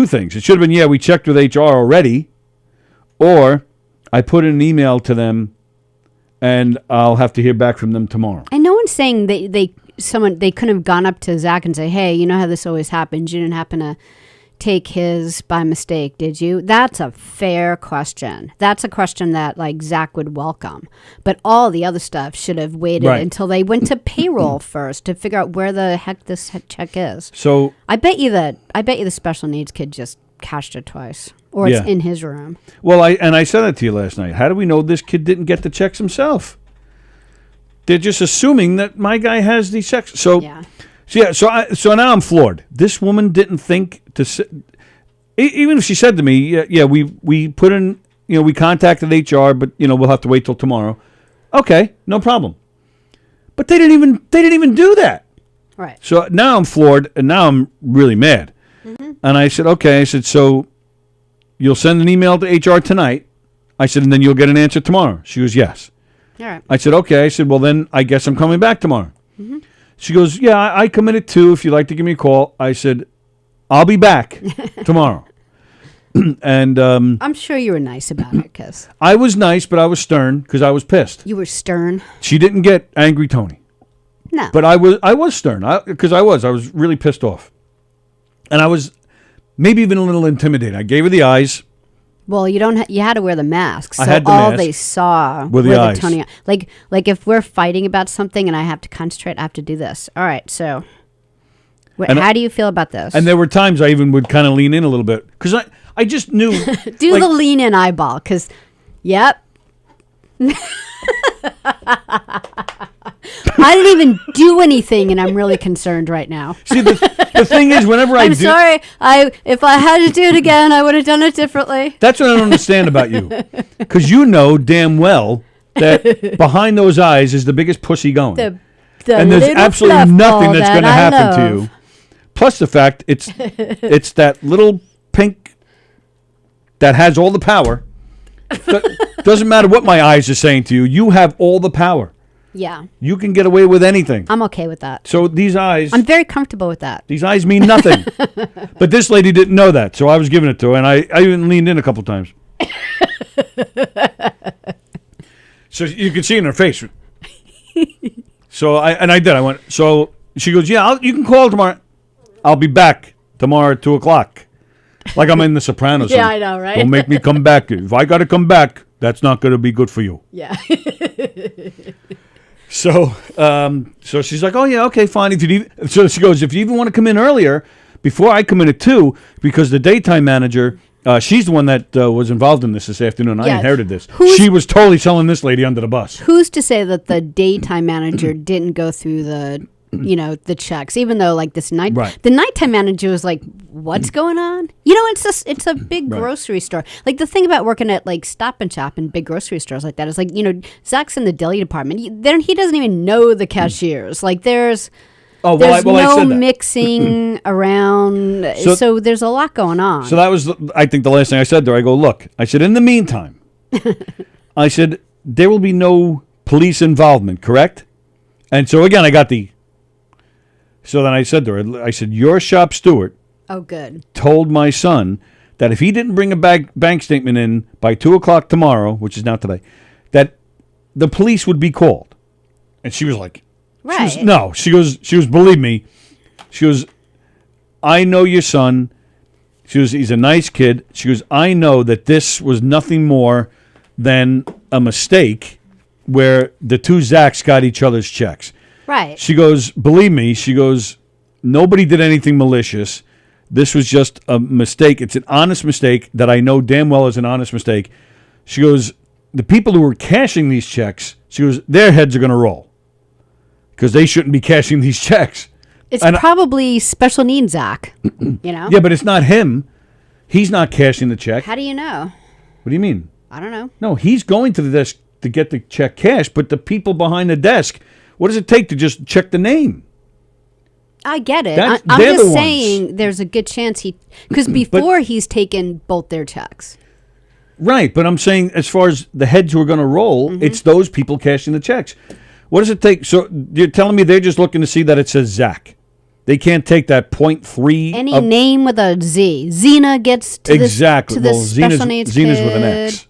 things. It should have been, we checked with HR already, or I put in an email to them and I'll have to hear back from them tomorrow. And no one's saying they couldn't have gone up to Zach and say, hey, you know how this always happens. You didn't happen to take his by mistake, did you? That's a fair question. That's a question that like Zach would welcome. But all the other stuff should have waited until they went to payroll first to figure out where the heck this check is. So I bet you the special needs kid just cashed it twice, or it's in his room. Well, I said that to you last night. How do we know this kid didn't get the checks himself? They're just assuming that my guy has these checks. So so now I'm floored. This woman didn't think to even if she said to me, we put in, we contacted HR, but we'll have to wait till tomorrow. Okay, no problem. But they didn't even do that. Right. So now I'm floored, and now I'm really mad. And I said, okay. I said, so you'll send an email to HR tonight. I said, and then you'll get an answer tomorrow. She goes, yes. All right. I said, okay. I said, well, then I guess I'm coming back tomorrow. She goes, yeah, I committed too. If you'd like to give me a call. I said, I'll be back tomorrow. And I'm sure you were nice about it, because I was nice, but I was stern because I was pissed. you were stern. She didn't get angry, Tony. No. But I was stern because I was really pissed off. And I was maybe even a little intimidated. I gave her the eyes. Well, you had to wear the mask, so I had the all mask. they saw Were the were eyes. Tony. Like if we're fighting about something and I have to concentrate, I have to do this. All right, so how do you feel about this? And there were times I even would kind of lean in a little bit because I just knew. Do the lean in eyeball, because, yep. I didn't even do anything, and I'm really concerned right now. See, the thing is, whenever I'm sorry. If I had to do it again, I would have done it differently. That's what I don't understand about you. Because you know damn well that behind those eyes is the biggest pussy going. The and there's little absolutely fluff nothing ball that's that going to I happen to love. you. Plus the fact it's that little pink that has all the power. Doesn't matter what my eyes are saying to you. You have all the power. Yeah. You can get away with anything. I'm okay with that. So these eyes... I'm very comfortable with that. These eyes mean nothing. But this lady didn't know that, so I was giving it to her, and I even leaned in a couple times. So you could see in her face. So I did. I went, so she goes, yeah, you can call tomorrow. I'll be back tomorrow at 2 o'clock. Like I'm in The Sopranos. Yeah, I know, right? Don't make me come back. If I got to come back, that's not going to be good for you. Yeah. So she's like, oh yeah, okay, fine. So she goes, if you even want to come in earlier, before I come in at 2, because the daytime manager, she's the one that was involved in this afternoon. I inherited this. She was totally selling this lady under the bus. Who's to say that the daytime manager didn't go through the checks, even though like the nighttime manager was like, what's going on? It's a big grocery store. Like the thing about working at like Stop and Shop and big grocery stores like that is like, Zach's in the deli department. He doesn't even know the cashiers. Like there's no mixing around. So there's a lot going on. So that was, I think, the last thing I said there. I go, look, I said, in the meantime, I said, there will be no police involvement, correct? And so again, I got so then I said to her, I said, your shop steward told my son that if he didn't bring a bank statement in by 2 o'clock tomorrow, which is now today, that the police would be called. And she was like, she goes, believe me. She goes, I know your son. She goes, he's a nice kid. She goes, I know that this was nothing more than a mistake where the two Zachs got each other's checks. Right. She goes, believe me, she goes, nobody did anything malicious. This was just a mistake. It's an honest mistake that I know damn well is an honest mistake. She goes, the people who were cashing these checks, she goes, their heads are going to roll because they shouldn't be cashing these checks. It's probably special needs Zach, Yeah, but it's not him. He's not cashing the check. How do you know? What do you mean? I don't know. No, he's going to the desk to get the check cashed, but the people behind the desk, what does it take to just check the name? I get it. They're I'm the just ones. saying there's a good chance because before he's taken both their checks. Right, but I'm saying as far as the heads who are going to roll, it's those people cashing the checks. What does it take? So you're telling me they're just looking to see that it says Zach. They can't take that 0.3. Any name with a Z. Xena gets to exactly. this special needs Xena's kid. with an X.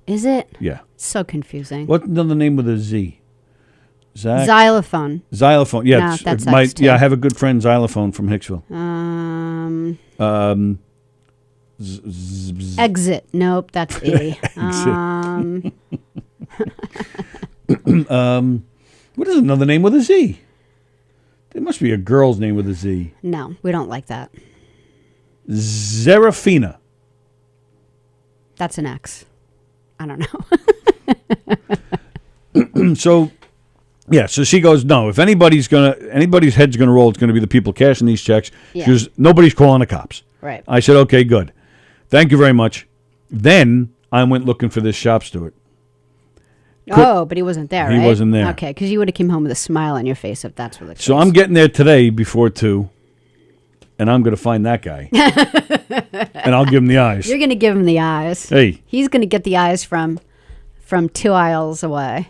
Is it? Yeah. It's so confusing. What's another name with a Z? Zach? Xylophone. Xylophone. Yeah, No, that's I X too. have a good friend, Xylophone from Hicksville. Exit. Nope, that's E. What is another name with a Z? There must be a girl's name with a Z. No, we don't like that. Zerafina. That's an X. I don't know. So she goes, no, if anybody's head's gonna roll, it's gonna be the people cashing these checks. Yeah. She goes, nobody's calling the cops. Right. I said, okay, good. Thank you very much. Then I went looking for this shop steward. Oh, but he wasn't there, He right? wasn't there. Okay, because you would have came home with a smile on your face if that's what the case. So I'm getting there today before 2, and I'm going to find that guy. And I'll give him the eyes. You're going to give him the eyes. Hey. He's going to get the eyes from 2 aisles away.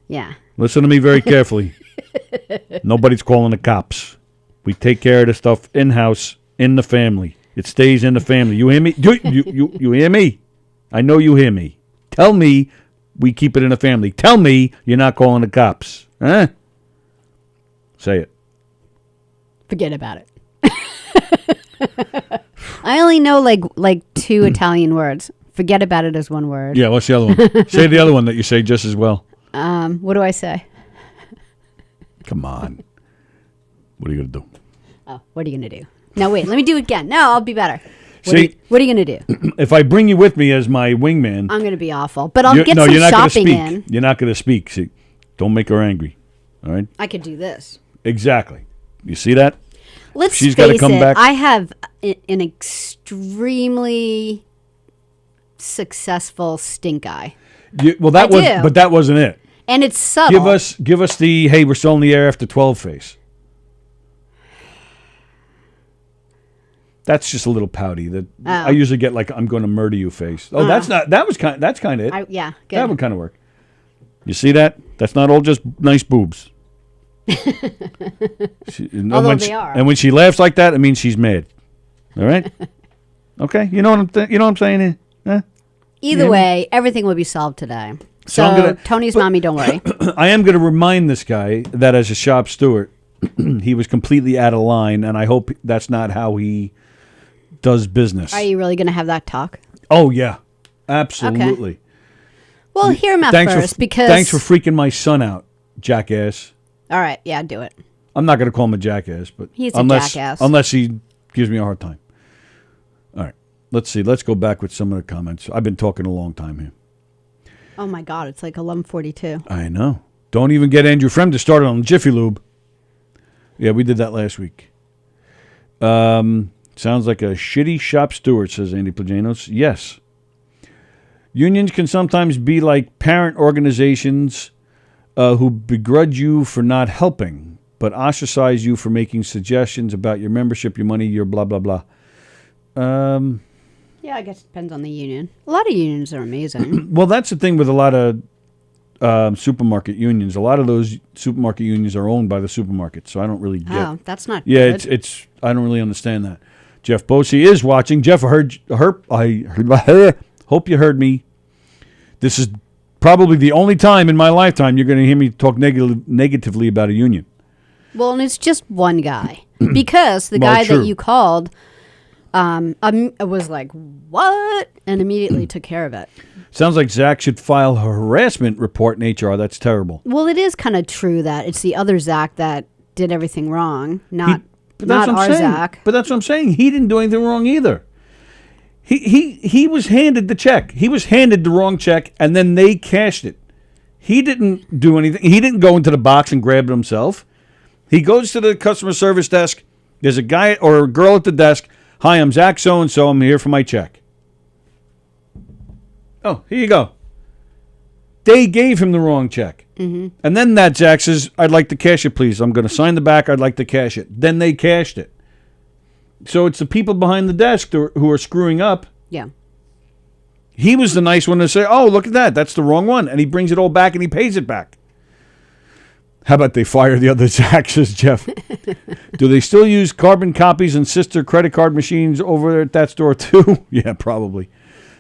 Yeah. Listen to me very carefully. Nobody's calling the cops. We take care of the stuff in-house, in the family. It stays in the family. You hear me? You hear me? I know you hear me. Tell me we keep it in the family. Tell me you're not calling the cops. Huh? Say it. Forget about it. I only know like 2 Italian words. Forget about it as one word. Yeah, what's the other one? Say the other one that you say just as well. What do I say? Come on. What are you going to do? Oh, what are you going to do? No, wait, let me do it again. No, I'll be better. What are you going to do? If I bring you with me as my wingman... I'm going to be awful, but I'll get some you're not shopping speak. in. You're not going to speak. See, don't make her angry. All right? I could do this. Exactly. You see that? Let's She's face gotta come it, back. I have an extremely successful stink eye. Well, that I was, do. but that wasn't it. And it's subtle. Give us the, hey, we're still in the air after 12 face. That's just a little pouty. I usually get like, I'm going to murder you face. Oh, that's kind of it. Yeah, good. That would kind of work. You see that? That's not all just nice boobs. Although they are. And when she laughs like that, it means she's mad. All right? Okay, you know what I'm saying here? Huh? Either way, everything will be solved today. So Tony's mommy, don't worry. I am going to remind this guy that as a shop steward, he was completely out of line, and I hope that's not how he does business. Are you really going to have that talk? Oh, yeah. Absolutely. Okay. Well, hear him out first, because... Thanks for freaking my son out, jackass. All right, yeah, do it. I'm not going to call him a jackass, but... He's a jackass. Unless he gives me a hard time. All right. Let's see. Let's go back with some of the comments. I've been talking a long time here. Oh, my God. It's like 11:42. I know. Don't even get Andrew Fremder started on Jiffy Lube. Yeah, we did that last week. Sounds like a shitty shop steward, says Andy Plajanos. Yes. Unions can sometimes be like parent organizations who begrudge you for not helping, but ostracize you for making suggestions about your membership, your money, your blah, blah, blah. Yeah, I guess it depends on the union. A lot of unions are amazing. Well, that's the thing with a lot of supermarket unions. A lot of those supermarket unions are owned by the supermarket, so I don't really get. Oh, that's not Yeah, good. it's. I don't really understand that. Jeff Bosey is watching. Jeff, I hope you heard me. This is probably the only time in my lifetime you're going to hear me talk negatively about a union. Well, and it's just one guy. Because the guy true. that you called was like, what? And immediately took care of it. Sounds like Zach should file a harassment report in HR. That's terrible. Well, it is kind of true that it's the other Zach that did everything wrong, not But that's what I'm our saying. Zach. But that's what I'm saying. He didn't do anything wrong either. He was handed the check. He was handed the wrong check, and then they cashed it. He didn't do anything. He didn't go into the box and grab it himself. He goes to the customer service desk. There's a guy or a girl at the desk. Hi, I'm Zach so-and-so. I'm here for my check. Oh, here you go. They gave him the wrong check. Mm-hmm. And then that Zach says, I'd like to cash it, please. I'm going to sign the back. I'd like to cash it. Then they cashed it. So it's the people behind the desk who are screwing up. Yeah. He was the nice one to say, oh, look at that. That's the wrong one. And he brings it all back and he pays it back. How about they fire the other Zach, says Jeff. Do they still use carbon copies and sister credit card machines over at that store too? Yeah, probably.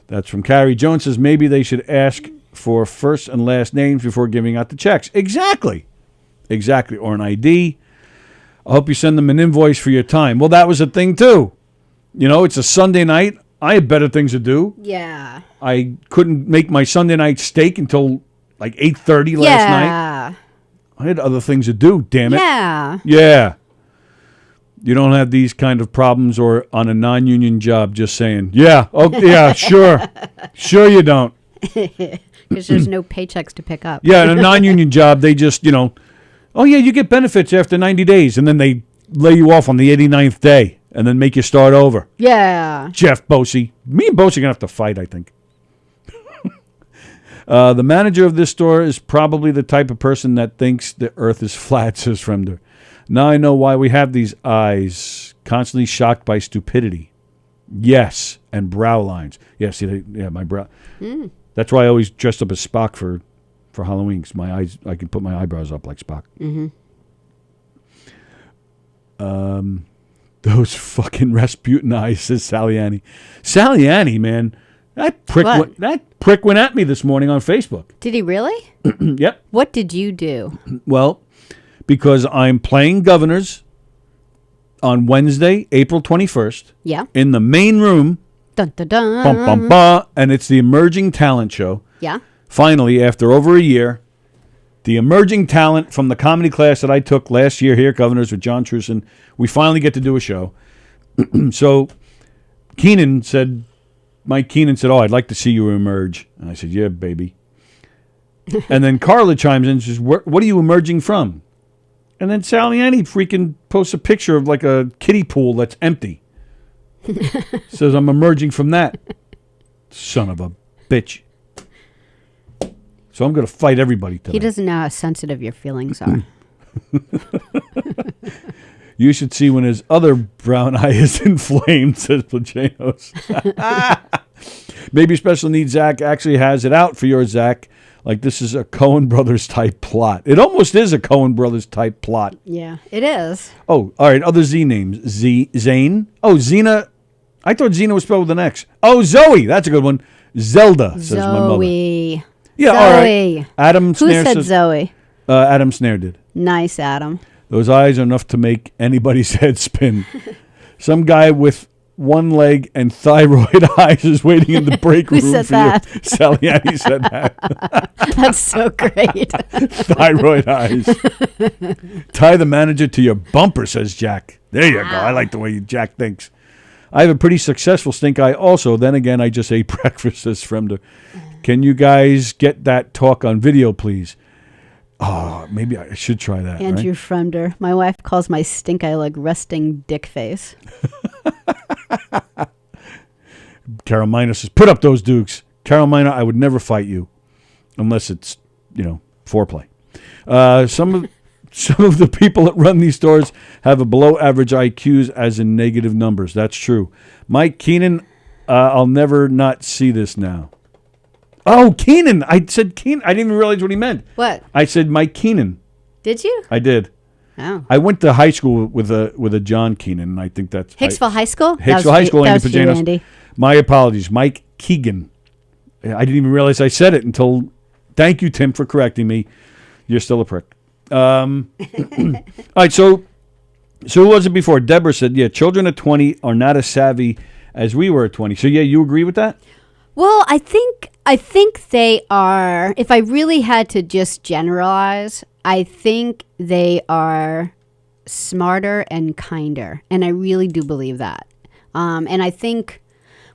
That's from Carrie Jones says maybe they should ask for first and last names before giving out the checks. Exactly. Or an ID. I hope you send them an invoice for your time. Well, that was a thing too. You know, it's a Sunday night. I had better things to do. Yeah. I couldn't make my Sunday night steak until like 8:30 last night. I had other things to do, damn it. Yeah. Yeah. You don't have these kind of problems or on a non-union job, just saying. Yeah. Oh, yeah, sure. Sure you don't. Because there's no paychecks to pick up. Yeah, in a non-union job, they just, oh, yeah, you get benefits after 90 days, and then they lay you off on the 89th day and then make you start over. Yeah. Jeff Bosey. Me and Bosey are going to have to fight, I think. The manager of this store is probably the type of person that thinks the earth is flat, says Fremder. Now I know why we have these eyes, constantly shocked by stupidity. Yes, and brow lines. Yeah, see, my brow. Mm. That's why I always dressed up as Spock for Halloween, because my eyes, I can put my eyebrows up like Spock. Mm-hmm. Those fucking Rasputin eyes, says Sallie Annie. Sallie Annie, man. That prick went at me this morning on Facebook. Did he really? Yep. What did you do? Well, because I'm playing Governors on Wednesday, April 21st. Yeah. In the main room. Dun, dun, dun. Bum, bum, bum, and it's the Emerging Talent Show. Yeah. Finally, after over a year, the emerging talent from the comedy class that I took last year here at Governors with John Truson, we finally get to do a show. So Mike Keenan said, oh, I'd like to see you emerge. And I said, yeah, baby. And then Carla chimes in and says, what are you emerging from? And then Sallie Annie freaking posts a picture of like a kiddie pool that's empty. Says, I'm emerging from that. Son of a bitch. So I'm going to fight everybody today. He doesn't know how sensitive your feelings are. You should see when his other brown eye is inflamed, says Plachanos. Maybe Special Needs Zach actually has it out for your Zach. Like this is a Coen Brothers type plot. It almost is a Coen Brothers type plot. Yeah, it is. Oh, all right. Other Z names. Zane. Oh, Xena. I thought Xena was spelled with an X. Oh, Zoe. That's a good one. Zelda, says my mother. Zoe. Yeah, Zoe. all right. Adam Who Snare said says, Zoe? Adam Snare did. Nice, Adam. Those eyes are enough to make anybody's head spin. Some guy with one leg and thyroid eyes is waiting in the break room Who said for that? you. Sallie Annie said that. That's so great. Thyroid eyes. Tie the manager to your bumper, says Jack. There you go. I like the way Jack thinks. I have a pretty successful stink eye also. Then again, I just ate breakfast, says Fremder. Can you guys get that talk on video, please? Oh, maybe I should try that. Andrew right? Fremder. My wife calls my stink eye like resting dick face. Carol Minor says, put up those dukes. Carol Minor, I would never fight you unless it's, foreplay. Some of the people that run these stores have a below average IQs as in negative numbers. That's true. Mike Keenan, I'll never not see this now. Oh, Keenan. I said Keenan. I didn't even realize what he meant. What? I said Mike Keenan. Did you? I did. Oh. I went to high school with a John Keenan, and I think that's Hicksville High School? Hicksville High School, Andy that was you, Pajanos. Andy. My apologies. Mike Keegan. I didn't even realize I said it until... Thank you, Tim, for correcting me. You're still a prick. All right, so who was it before? Deborah said, yeah, children at 20 are not as savvy as we were at 20. So, yeah, you agree with that? Well, I think they are, if I really had to just generalize, I think they are smarter and kinder. And I really do believe that. And I think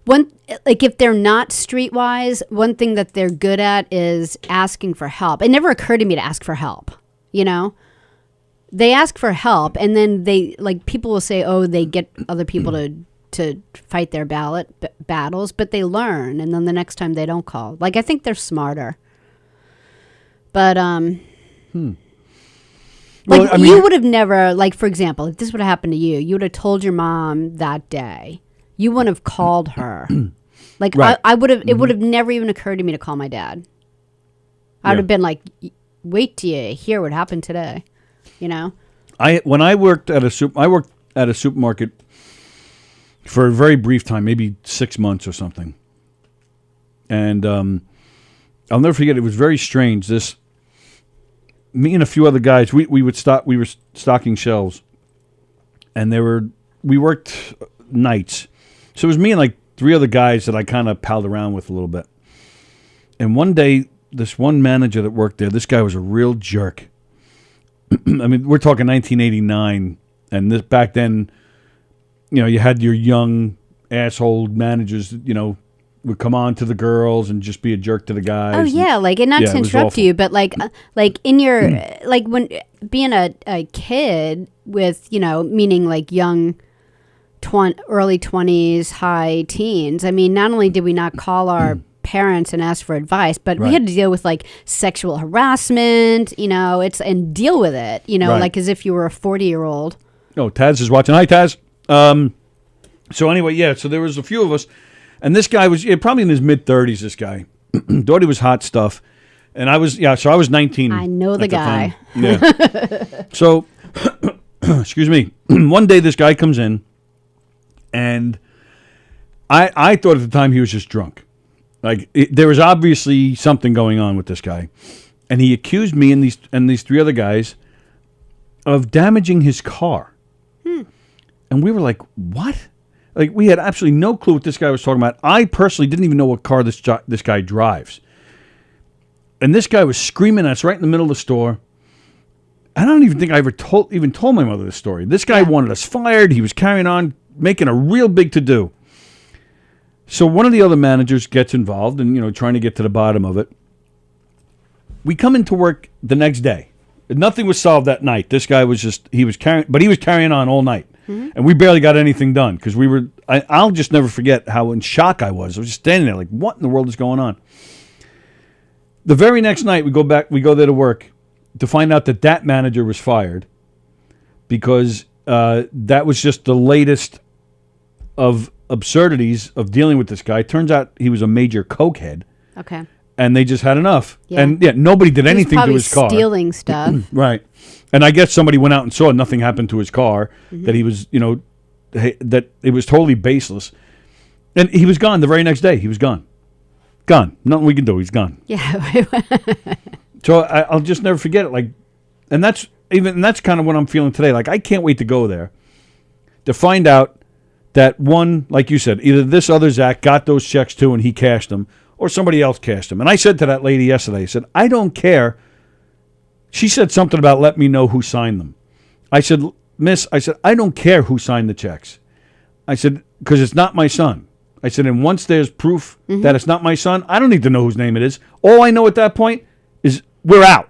if they're not streetwise, one thing that they're good at is asking for help. It never occurred to me to ask for help, They ask for help, and then people will say, oh, they get other people to fight their battles, but they learn, and then the next time they don't call. I think they're smarter. But you would have never, for example, if this would have happened to you, you would have told your mom that day. You wouldn't have called her. Right. I would have. It would have never even occurred to me to call my dad. I would have been like, wait till you hear what happened today. When I worked at a supermarket for a very brief time, maybe 6 months or something. And I'll never forget, it was very strange. Me and a few other guys, we were stocking shelves. and we worked nights. So it was me and like 3 other guys that I kind of palled around with a little bit. And one day, this one manager that worked there, this guy was a real jerk. I mean, we're talking 1989, and this back then, you had your young asshole managers, would come on to the girls and just be a jerk to the guys. Oh yeah, and not to interrupt you, but like in your like when being a kid with meaning like young, early 20s, high teens. I mean, not only did we not call our parents and ask for advice, but we had to deal with like sexual harassment, and deal with it, like as if you were a 40-year-old. Oh, Taz is watching. Hi, Taz. So anyway, so there was a few of us, and this guy was probably in his mid-30s. This guy thought he was hot stuff, and I was so I was 19. I know the guy. Yeah. So, excuse me. One day, this guy comes in, and I thought at the time he was just drunk. Like there was obviously something going on with this guy, and he accused me and these 3 other guys of damaging his car. And we were like, "What?" Like we had absolutely no clue what this guy was talking about. I personally didn't even know what car this guy drives. And this guy was screaming at us right in the middle of the store. I don't even think I ever told my mother this story. This guy wanted us fired. He was carrying on, making a real big to-do. So one of the other managers gets involved and, trying to get to the bottom of it. We come into work the next day. Nothing was solved that night. This guy he was carrying on all night. Mm-hmm. And we barely got anything done because I'll just never forget how in shock I was. I was just standing there like, what in the world is going on? The very next night we go there to work to find out that manager was fired because that was just the latest of absurdities of dealing with this guy. Turns out he was a major cokehead. Okay. And they just had enough. Yeah. And nobody did anything to his car. Stealing stuff. Right. And I guess somebody went out and saw nothing happened to his car, that he was, that it was totally baseless. And he was gone the very next day. He was gone. Gone. Nothing we can do. He's gone. Yeah. So I'll just never forget it. And that's kind of what I'm feeling today. Like, I can't wait to go there to find out that one, like you said, either this other Zach got those checks too and he cashed them, or somebody else cashed them. And I said to that lady yesterday, I said, I don't care. She said something about let me know who signed them. I said, Miss, I don't care who signed the checks. I said, because it's not my son. I said, and once there's proof that it's not my son, I don't need to know whose name it is. All I know at that point is we're out.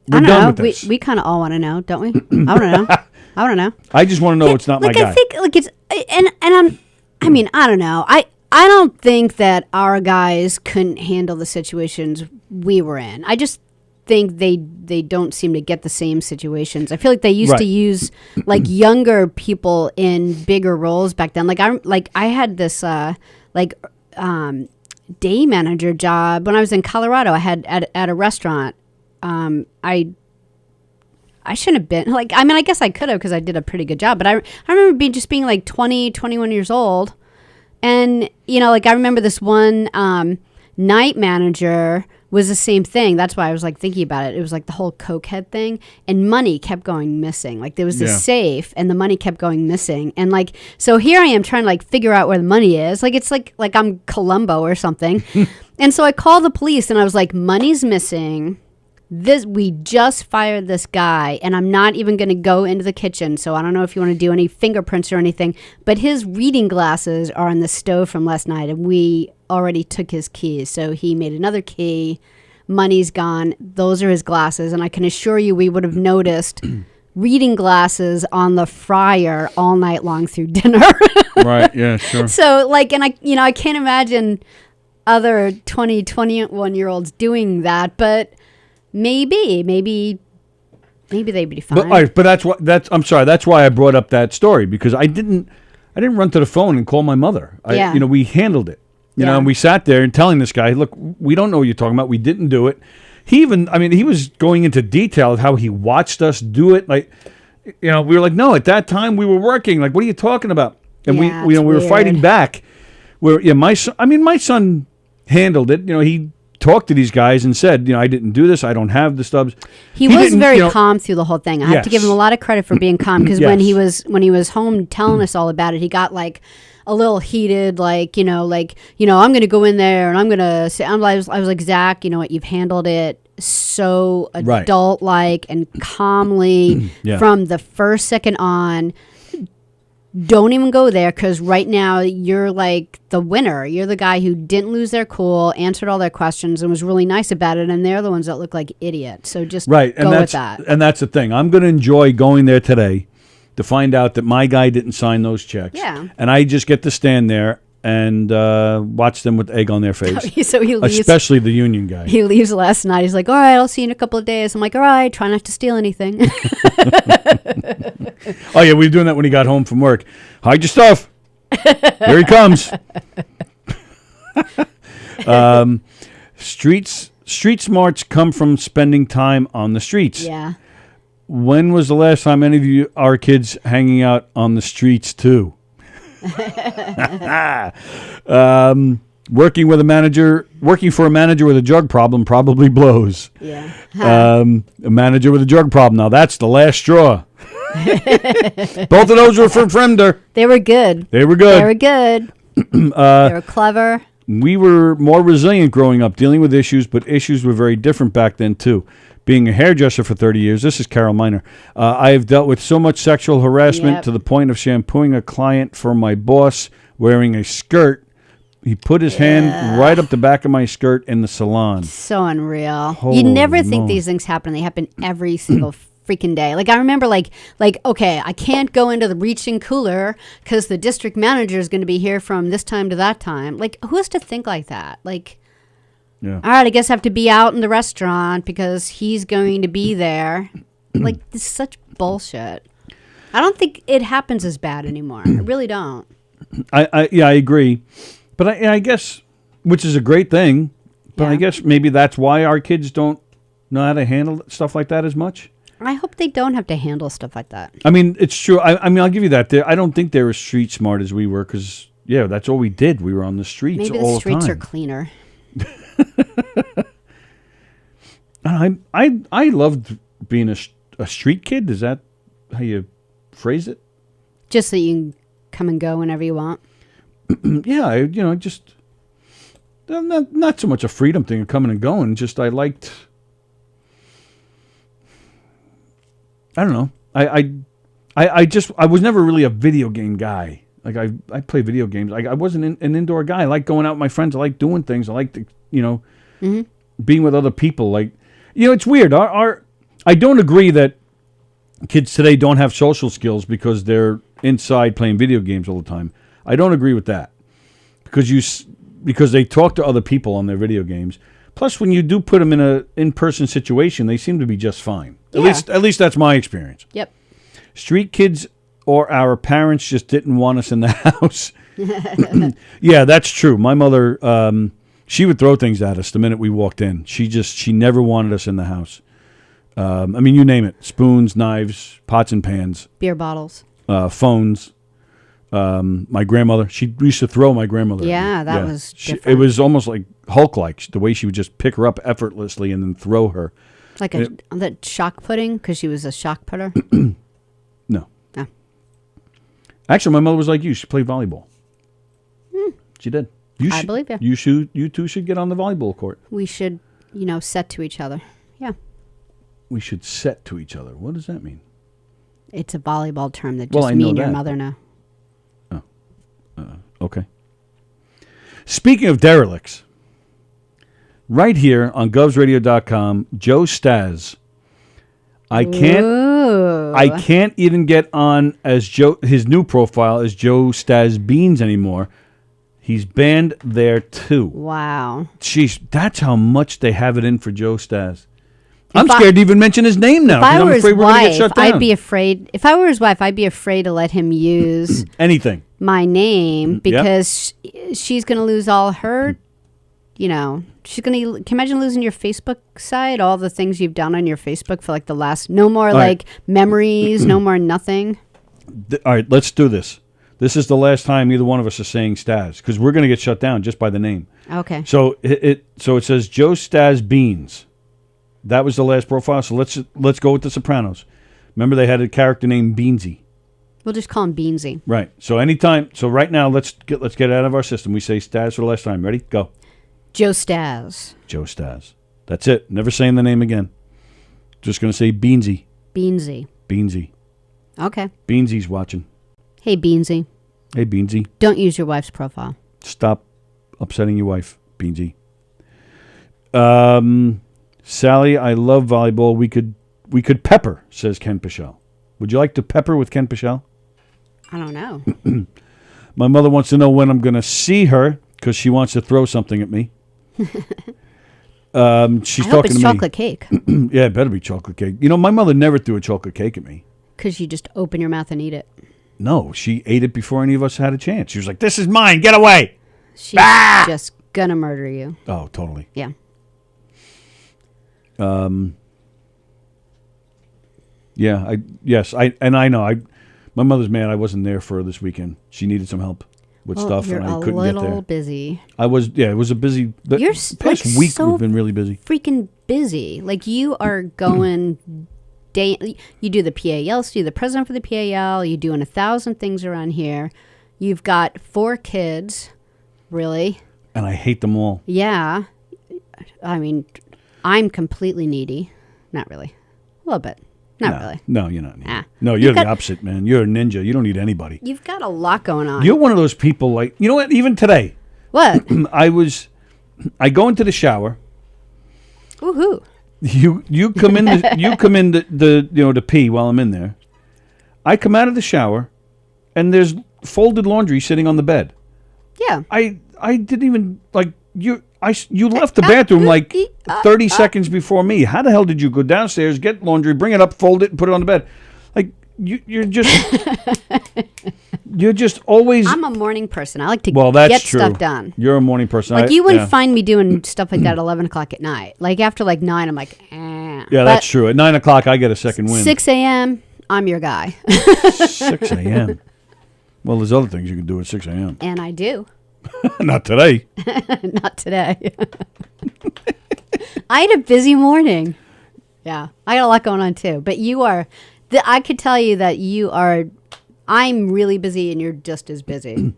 We're done with this. We kind of all want to know, don't we? I want to know. I want to know. I just want to know it's not my guy. I think it's I don't know. I don't think that our guys couldn't handle the situations we were in. I just think they don't seem to get the same situations. I feel like they used to use like younger people in bigger roles back then. I had this day manager job when I was in Colorado. I had at a restaurant. I shouldn't have been I guess I could have because I did a pretty good job. But I remember being like 20, 21 years old. And, I remember this one night manager was the same thing. That's why I was thinking about it. It was the whole cokehead thing, and money kept going missing. There was this safe and the money kept going missing. And so here I am trying to figure out where the money is. It's like I'm Columbo or something. And so I called the police and I was like, money's missing. We just fired this guy, and I'm not even going to go into the kitchen, so I don't know if you want to do any fingerprints or anything, but his reading glasses are on the stove from last night, and we already took his keys, so he made another key. Money's gone. Those are his glasses, and I can assure you we would have noticed reading glasses on the fryer all night long through dinner. Right, yeah, sure. So, and I can't imagine other 20, 21-year-olds doing that, but Maybe they'd be fine. But I'm sorry. That's why I brought up that story, because I didn't run to the phone and call my mother. We handled it. And we sat there and telling this guy, look, we don't know what you're talking about. We didn't do it. He was going into detail of how he watched us do it. We were like, no, at that time we were working. What are you talking about? And we were fighting back. My son handled it. He talked to these guys and said, I didn't do this. I don't have the stubs. He was didn't, very calm through the whole thing. I have to give him a lot of credit for being calm because when he was home telling us all about it, he got like a little heated, I'm going to go in there and I'm going to say, I was like, Zach, you know what? You've handled it so adult-like and calmly from the first second on. Don't even go there because right now you're like the winner. You're the guy who didn't lose their cool, answered all their questions, and was really nice about it. And they're the ones that look like idiots. So just go with that. And that's the thing. I'm going to enjoy going there today to find out that my guy didn't sign those checks. Yeah. And I just get to stand there and watch them with egg on their face. So he leaves. Especially the union guy. He leaves last night. He's like, all right, I'll see you in a couple of days. I'm like, all right, try not to steal anything. Oh, yeah, we were doing that when he got home from work. Hide your stuff. Here he comes. Street smarts come from spending time on the streets. Yeah. When was the last time any of you, our kids, hanging out on the streets too? Working for a manager with a drug problem probably blows. Yeah. A manager with a drug problem. Now that's the last straw. Both of those were from Fremder. They were good. They were good. They were good. They were clever. We were more resilient growing up, dealing with issues, but issues were very different back then too. Being a hairdresser for 30 years, this is Carol Miner. I have dealt with so much sexual harassment to the point of shampooing a client for my boss wearing a skirt. He put his hand right up the back of my skirt in the salon. So unreal. Holy You never think moly. these things happen. They happen every single freaking day. Like I remember like okay, I can't go into the reaching cooler because the district manager is going to be here from this time to that time. Like who has to think like that? Like, all right, I guess I have to be out in the restaurant because he's going to be there. Like this is such bullshit. I don't think it happens as bad anymore. I really don't. I agree. But I guess, which is a great thing, but I guess maybe that's why our kids don't know how to handle stuff like that as much. I hope they don't have to handle stuff like that. I mean, it's true. I mean, I'll give you that. I don't think they were street smart as we were because, that's all we did. We were on the streets Maybe all the streets the are time. cleaner. I loved being a street kid. Is that how you phrase it? Just so you can come and go whenever you want. Yeah, just not so much a freedom thing of coming and going. Just I liked. I don't know. I was never really a video game guy. Like I play video games. I wasn't an indoor guy. I like going out with my friends. I like doing things. I like being with other people. Like it's weird. I don't agree that kids today don't have social skills because they're inside playing video games all the time. I don't agree with that because they talk to other people on their video games. Plus, when you do put them in a in-person situation, they seem to be just fine. Yeah. At least that's my experience. Yep. Street kids or our parents just didn't want us in the house. Yeah, that's true. My mother, she would throw things at us the minute we walked in. She never wanted us in the house. I mean, you name it: spoons, knives, pots and pans, Beer bottles. phones. My grandmother, she used to throw my grandmother. Yeah, that was different. It was almost like Hulk-like, the way she would just pick her up effortlessly and then throw her. Like that shock pudding because she was a shock putter. No. Oh. Actually, my mother was like you. She played volleyball. She did. I believe you. You two should get on the volleyball court. We should, set to each other. Yeah. We should set to each other. What does that mean? It's a volleyball term that Well, just I me know and your that, mother know. Okay. Speaking of derelicts, right here on govsradio.com, Joe Staz. I can't even get on as his new profile as Joe Staz Beans anymore. He's banned there too. Wow. Jeez, that's how much they have it in for Joe Staz. I'm scared to even mention his name now If I because I'm were afraid his we're going to get wife, shut down. I'd be afraid. If I were his wife, I'd be afraid to let him use anything. My name because she's going to lose all her. She's going to. Can you imagine losing your Facebook site? All the things you've done on your Facebook for like the last. No more memories. No more nothing. All right, let's do this. This is the last time either one of us are saying Staz because we're going to get shut down just by the name. Okay. So it says Joe Staz Beans. That was the last profile. So let's go with the Sopranos. Remember they had a character named Beansy. We'll just call him Beansy. Right. So right now let's get it out of our system. We say Staz for the last time. Ready? Go. Joe Staz. Joe Staz. That's it. Never saying the name again. Just going to say Beansy. Beansy. Beansy. Okay. Beansy's watching. Hey, Beansy. Hey, Beansy. Don't use your wife's profile. Stop upsetting your wife, Beansy. Sallie, I love volleyball. We could pepper, says Ken Pichelle. Would you like to pepper with Ken Pichelle? I don't know. My mother wants to know when I'm going to see her because she wants to throw something at me. She's I talking hope it's to me. chocolate cake. Yeah, it better be chocolate cake. You know, my mother never threw a chocolate cake at me. Because you just open your mouth and eat it. No, she ate it before any of us had a chance. She was like, "This is mine. Get away." She's just going to murder you. Oh, totally. Yeah. Yeah, I know. My mother's mad I wasn't there for her this weekend. She needed some help with stuff, you're and I couldn't a get there. little busy. It was a busy. But You're past week so we've been really busy. Freaking busy. Like you are going day. You do the PAL, so you're the president for the PAL. You're doing 1,000 things around here. You've got 4 kids, really. And I hate them all. Yeah, I mean, I'm completely needy. Not really, a little bit. Not really. No, you're not. No, you're the opposite, man. You're a ninja. You don't need anybody. You've got a lot going on. You're one of those people. Like, you know what? Even today, what? I go into the shower. Woohoo! You come in. To pee while I'm in there. I come out of the shower, and there's folded laundry sitting on the bed. Yeah. I didn't even like you. You left the bathroom like 30 seconds before me. How the hell did you go downstairs, get laundry, bring it up, fold it, and put it on the bed? Like you're just always. I'm a morning person. I like to that's get true. stuff done. You're a morning person. Like you wouldn't find me doing stuff like that at 11 o'clock at night. Like after like 9, I'm like, eh. Yeah, that's true. At 9 o'clock, I get a second wind. 6 a.m., I'm your guy. 6 a.m. Well, there's other things you can do at 6 a.m. And I do. Not today. Not today. I had a busy morning. Yeah, I got a lot going on too. But you are, I could tell you that you are, I'm really busy and you're just as busy.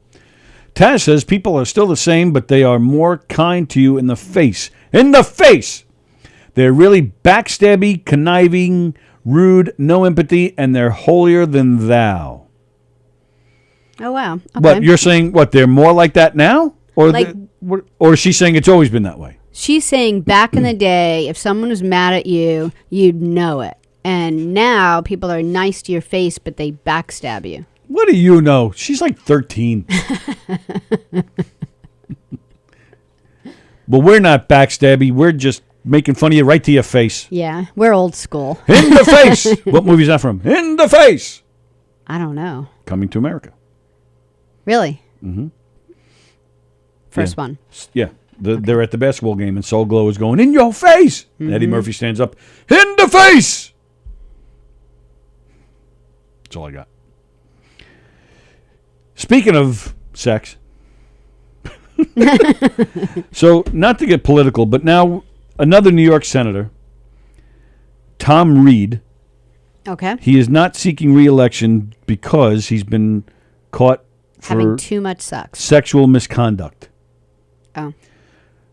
Taz says people are still the same, but they are more kind to you in the face. In the face! They're really backstabby, conniving, rude, no empathy, and they're holier than thou. Oh, wow. Okay. But you're saying, they're more like that now? Or or is she saying it's always been that way? She's saying back in the day, if someone was mad at you, you'd know it. And now people are nice to your face, but they backstab you. What do you know? She's like 13. But we're not backstabby. We're just making fun of you right to your face. Yeah, we're old school. In the face! What movie is that from? In the face! I don't know. Coming to America. Really? Mm-hmm. First one. Yeah. They're at the basketball game, and Soul Glow is going, in your face! And Eddie Murphy stands up, in the face! That's all I got. Speaking of sex. So, not to get political, but now another New York senator, Tom Reed. Okay. He is not seeking re-election because he's been caught for having too much sex. Sexual misconduct. Oh.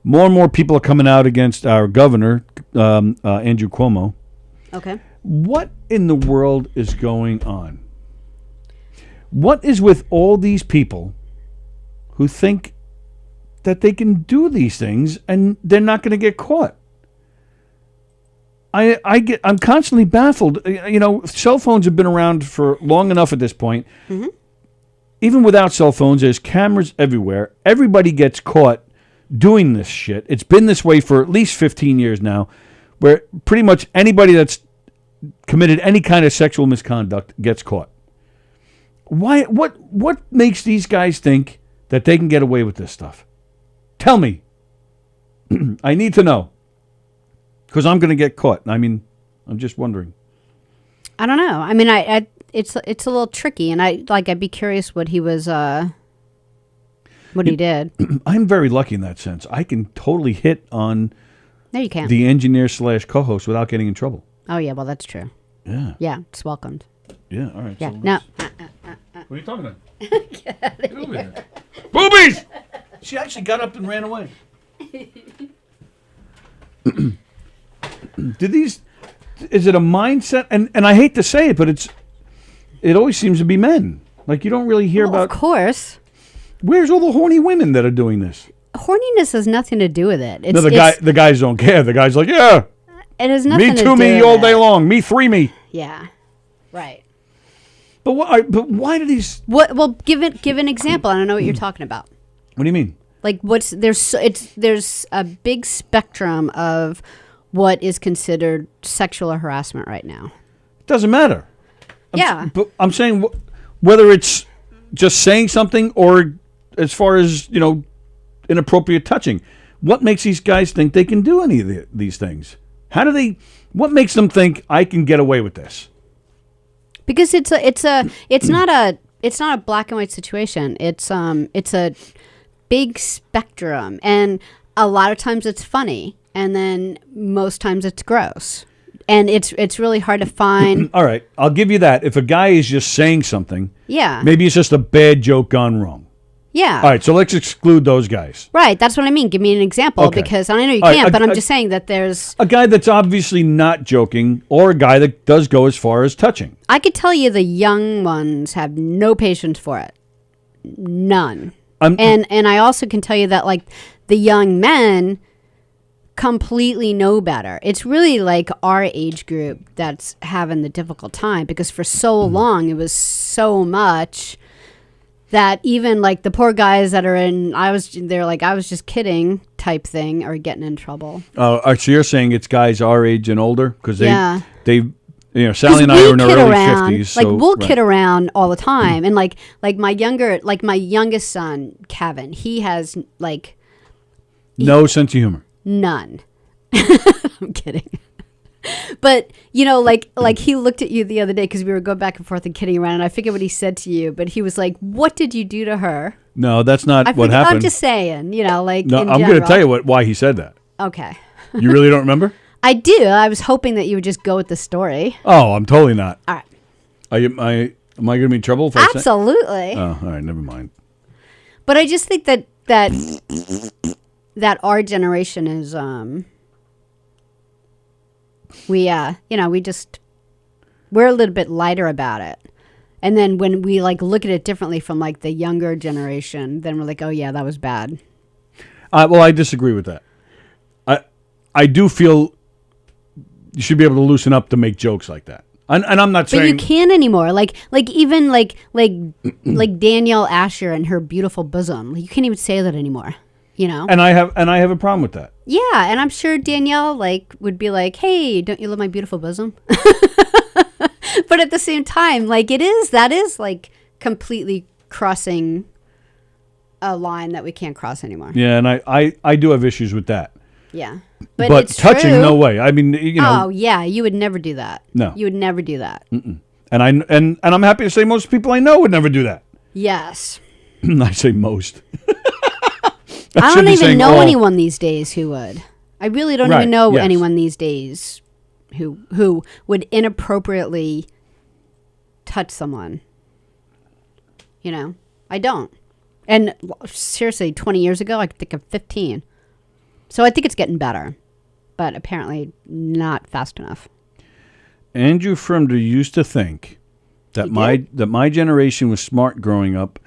More and more people are coming out against our governor, Andrew Cuomo. Okay. What in the world is going on? What is with all these people who think that they can do these things and they're not going to get caught? I'm constantly baffled. You know, cell phones have been around for long enough at this point. Mm-hmm. Even without cell phones, there's cameras everywhere. Everybody gets caught doing this shit. It's been this way for at least 15 years now, where pretty much anybody that's committed any kind of sexual misconduct gets caught. Why? What makes these guys think that they can get away with this stuff? Tell me. I need to know. Because I'm going to get caught. I mean, I'm just wondering. I don't know. I mean, it's a little tricky, and I'd be curious what he was what he did. I'm very lucky in that sense. I can totally hit on No, you can't. the engineer / co-host without getting in trouble. Oh yeah, well that's true. Yeah. Yeah, it's welcomed. Yeah. All right. Yeah. So No. what are you talking about? Get over here. Boobies! She actually got up and ran away. Is it a mindset? And I hate to say it, but it always seems to be men. Like you don't really hear about. Of course. Where's all the horny women that are doing this? Horniness has nothing to do with it. No, the guys don't care. The guy's like, yeah. It has nothing Me to too, do me with all it. day long. Me three, me. Yeah. Right. But why do these? What? Well, give an example. I don't know what you're talking about. What do you mean? Like there's a big spectrum of what is considered sexual harassment right now. It doesn't matter. But I'm saying whether it's just saying something or as far as, inappropriate touching. What makes these guys think they can do any of these things? What makes them think I can get away with this? Because it's not a black and white situation. It's a big spectrum, and a lot of times it's funny, and then most times it's gross. And it's really hard to find. All right, I'll give you that. If a guy is just saying something, yeah, maybe it's just a bad joke gone wrong. Yeah. All right, so let's exclude those guys. Right, that's what I mean. Give me an example, Okay. because I know you All can't, right, but I'm just saying that there's. A guy that's obviously not joking, or a guy that does go as far as touching. I could tell you the young ones have no patience for it, none. And I also can tell you that like the young men completely know better. It's really like our age group that's having the difficult time, because for so long it was so much that even like the poor guys that are they're like, I was just kidding type thing, are getting in trouble. So you're saying it's guys our age and older? Because they Sallie 'Cause and I we are in our kid early around, 50s. Like so, we'll right. kid around all the time, and like my youngest son, Kevin, he has like No sense of humor. none. I'm kidding. But like he looked at you the other day because we were going back and forth and kidding around, and I forget what he said to you, but he was like, "What did you do to her?" No, that's not what I'm happened. just saying, like. No, in I'm going to general. tell you why he said that. Okay. You really don't remember? I do. I was hoping that you would just go with the story. Oh, I'm totally not. All right. Am I going to be in trouble if I say? Absolutely. Oh, all right, never mind. But I just think that our generation is we're a little bit lighter about it. And then when we like look at it differently from like the younger generation, then we're like, oh yeah, that was bad. Well, I disagree with that. I do feel you should be able to loosen up to make jokes like that. And I'm not saying. But you can't anymore. Like even like Danielle Asher and her beautiful bosom. You can't even say that anymore. And I have a problem with that. Yeah, and I'm sure Danielle would be like, "Hey, don't you love my beautiful bosom?" But at the same time, like that is like completely crossing a line that we can't cross anymore. Yeah, and I do have issues with that. Yeah, but it's touching, true. no way. I mean, Oh yeah, you would never do that. No, you would never do that. Mm-mm. And I'm happy to say most people I know would never do that. Yes. I say most. I don't even know anyone these days who would. I really don't even know anyone these days who would inappropriately touch someone. I don't. And seriously, 20 years ago, I could think of 15. So I think it's getting better, but apparently not fast enough. Andrew Fremder used to think that my generation was smart growing up,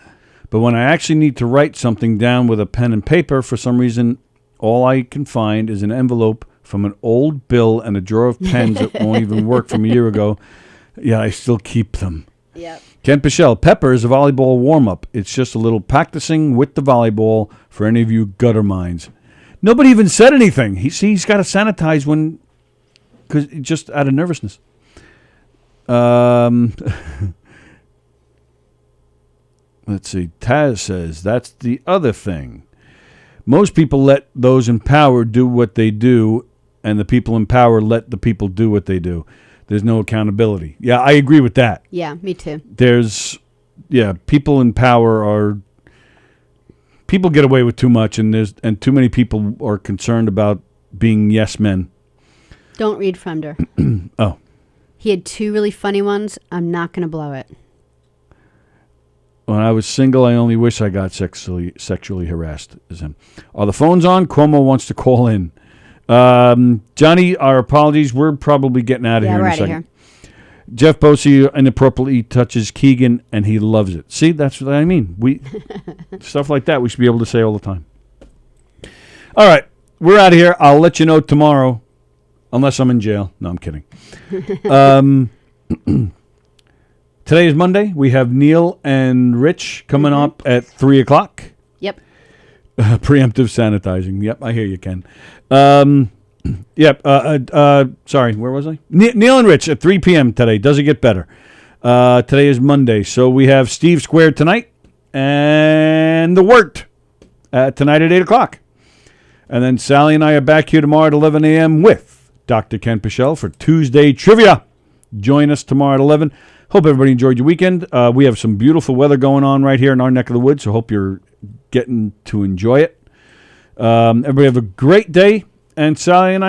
but when I actually need to write something down with a pen and paper, for some reason, all I can find is an envelope from an old bill and a drawer of pens that won't even work from a year ago. Yeah, I still keep them. Yep. Ken Pichelle, pepper is a volleyball warm-up. It's just a little practicing with the volleyball for any of you gutter minds. Nobody even said anything. He's got to sanitize because just out of nervousness. Let's see. Taz says, that's the other thing. Most people let those in power do what they do, and the people in power let the people do what they do. there's no accountability. Yeah, I agree with that. Yeah, me too. People in power people get away with too much, and too many people are concerned about being yes men. Don't read Fremder. Oh. He had 2 really funny ones. I'm not going to blow it. When I was single, I only wish I got sexually harassed as him. Are the phones on? Cuomo wants to call in. Johnny, our apologies. We're probably getting out of here in a second. Jeff Bosey inappropriately touches Keegan, and he loves it. See, that's what I mean. Stuff like that we should be able to say all the time. All right, we're out of here. I'll let you know tomorrow, unless I'm in jail. No, I'm kidding. Today is Monday. We have Neil and Rich coming up at 3 o'clock. Yep. Preemptive sanitizing. Yep, I hear you, Ken. Sorry, where was I? Neil and Rich at 3 p.m. today. Does it get better? Today is Monday. So we have Steve Squared tonight and The Wort tonight at 8 o'clock. And then Sallie and I are back here tomorrow at 11 a.m. with Dr. Ken Pichelle for Tuesday Trivia. Join us tomorrow at 11. Hope everybody enjoyed your weekend. We have some beautiful weather going on right here in our neck of the woods, so hope you're getting to enjoy it. Everybody have a great day. And Sallie and I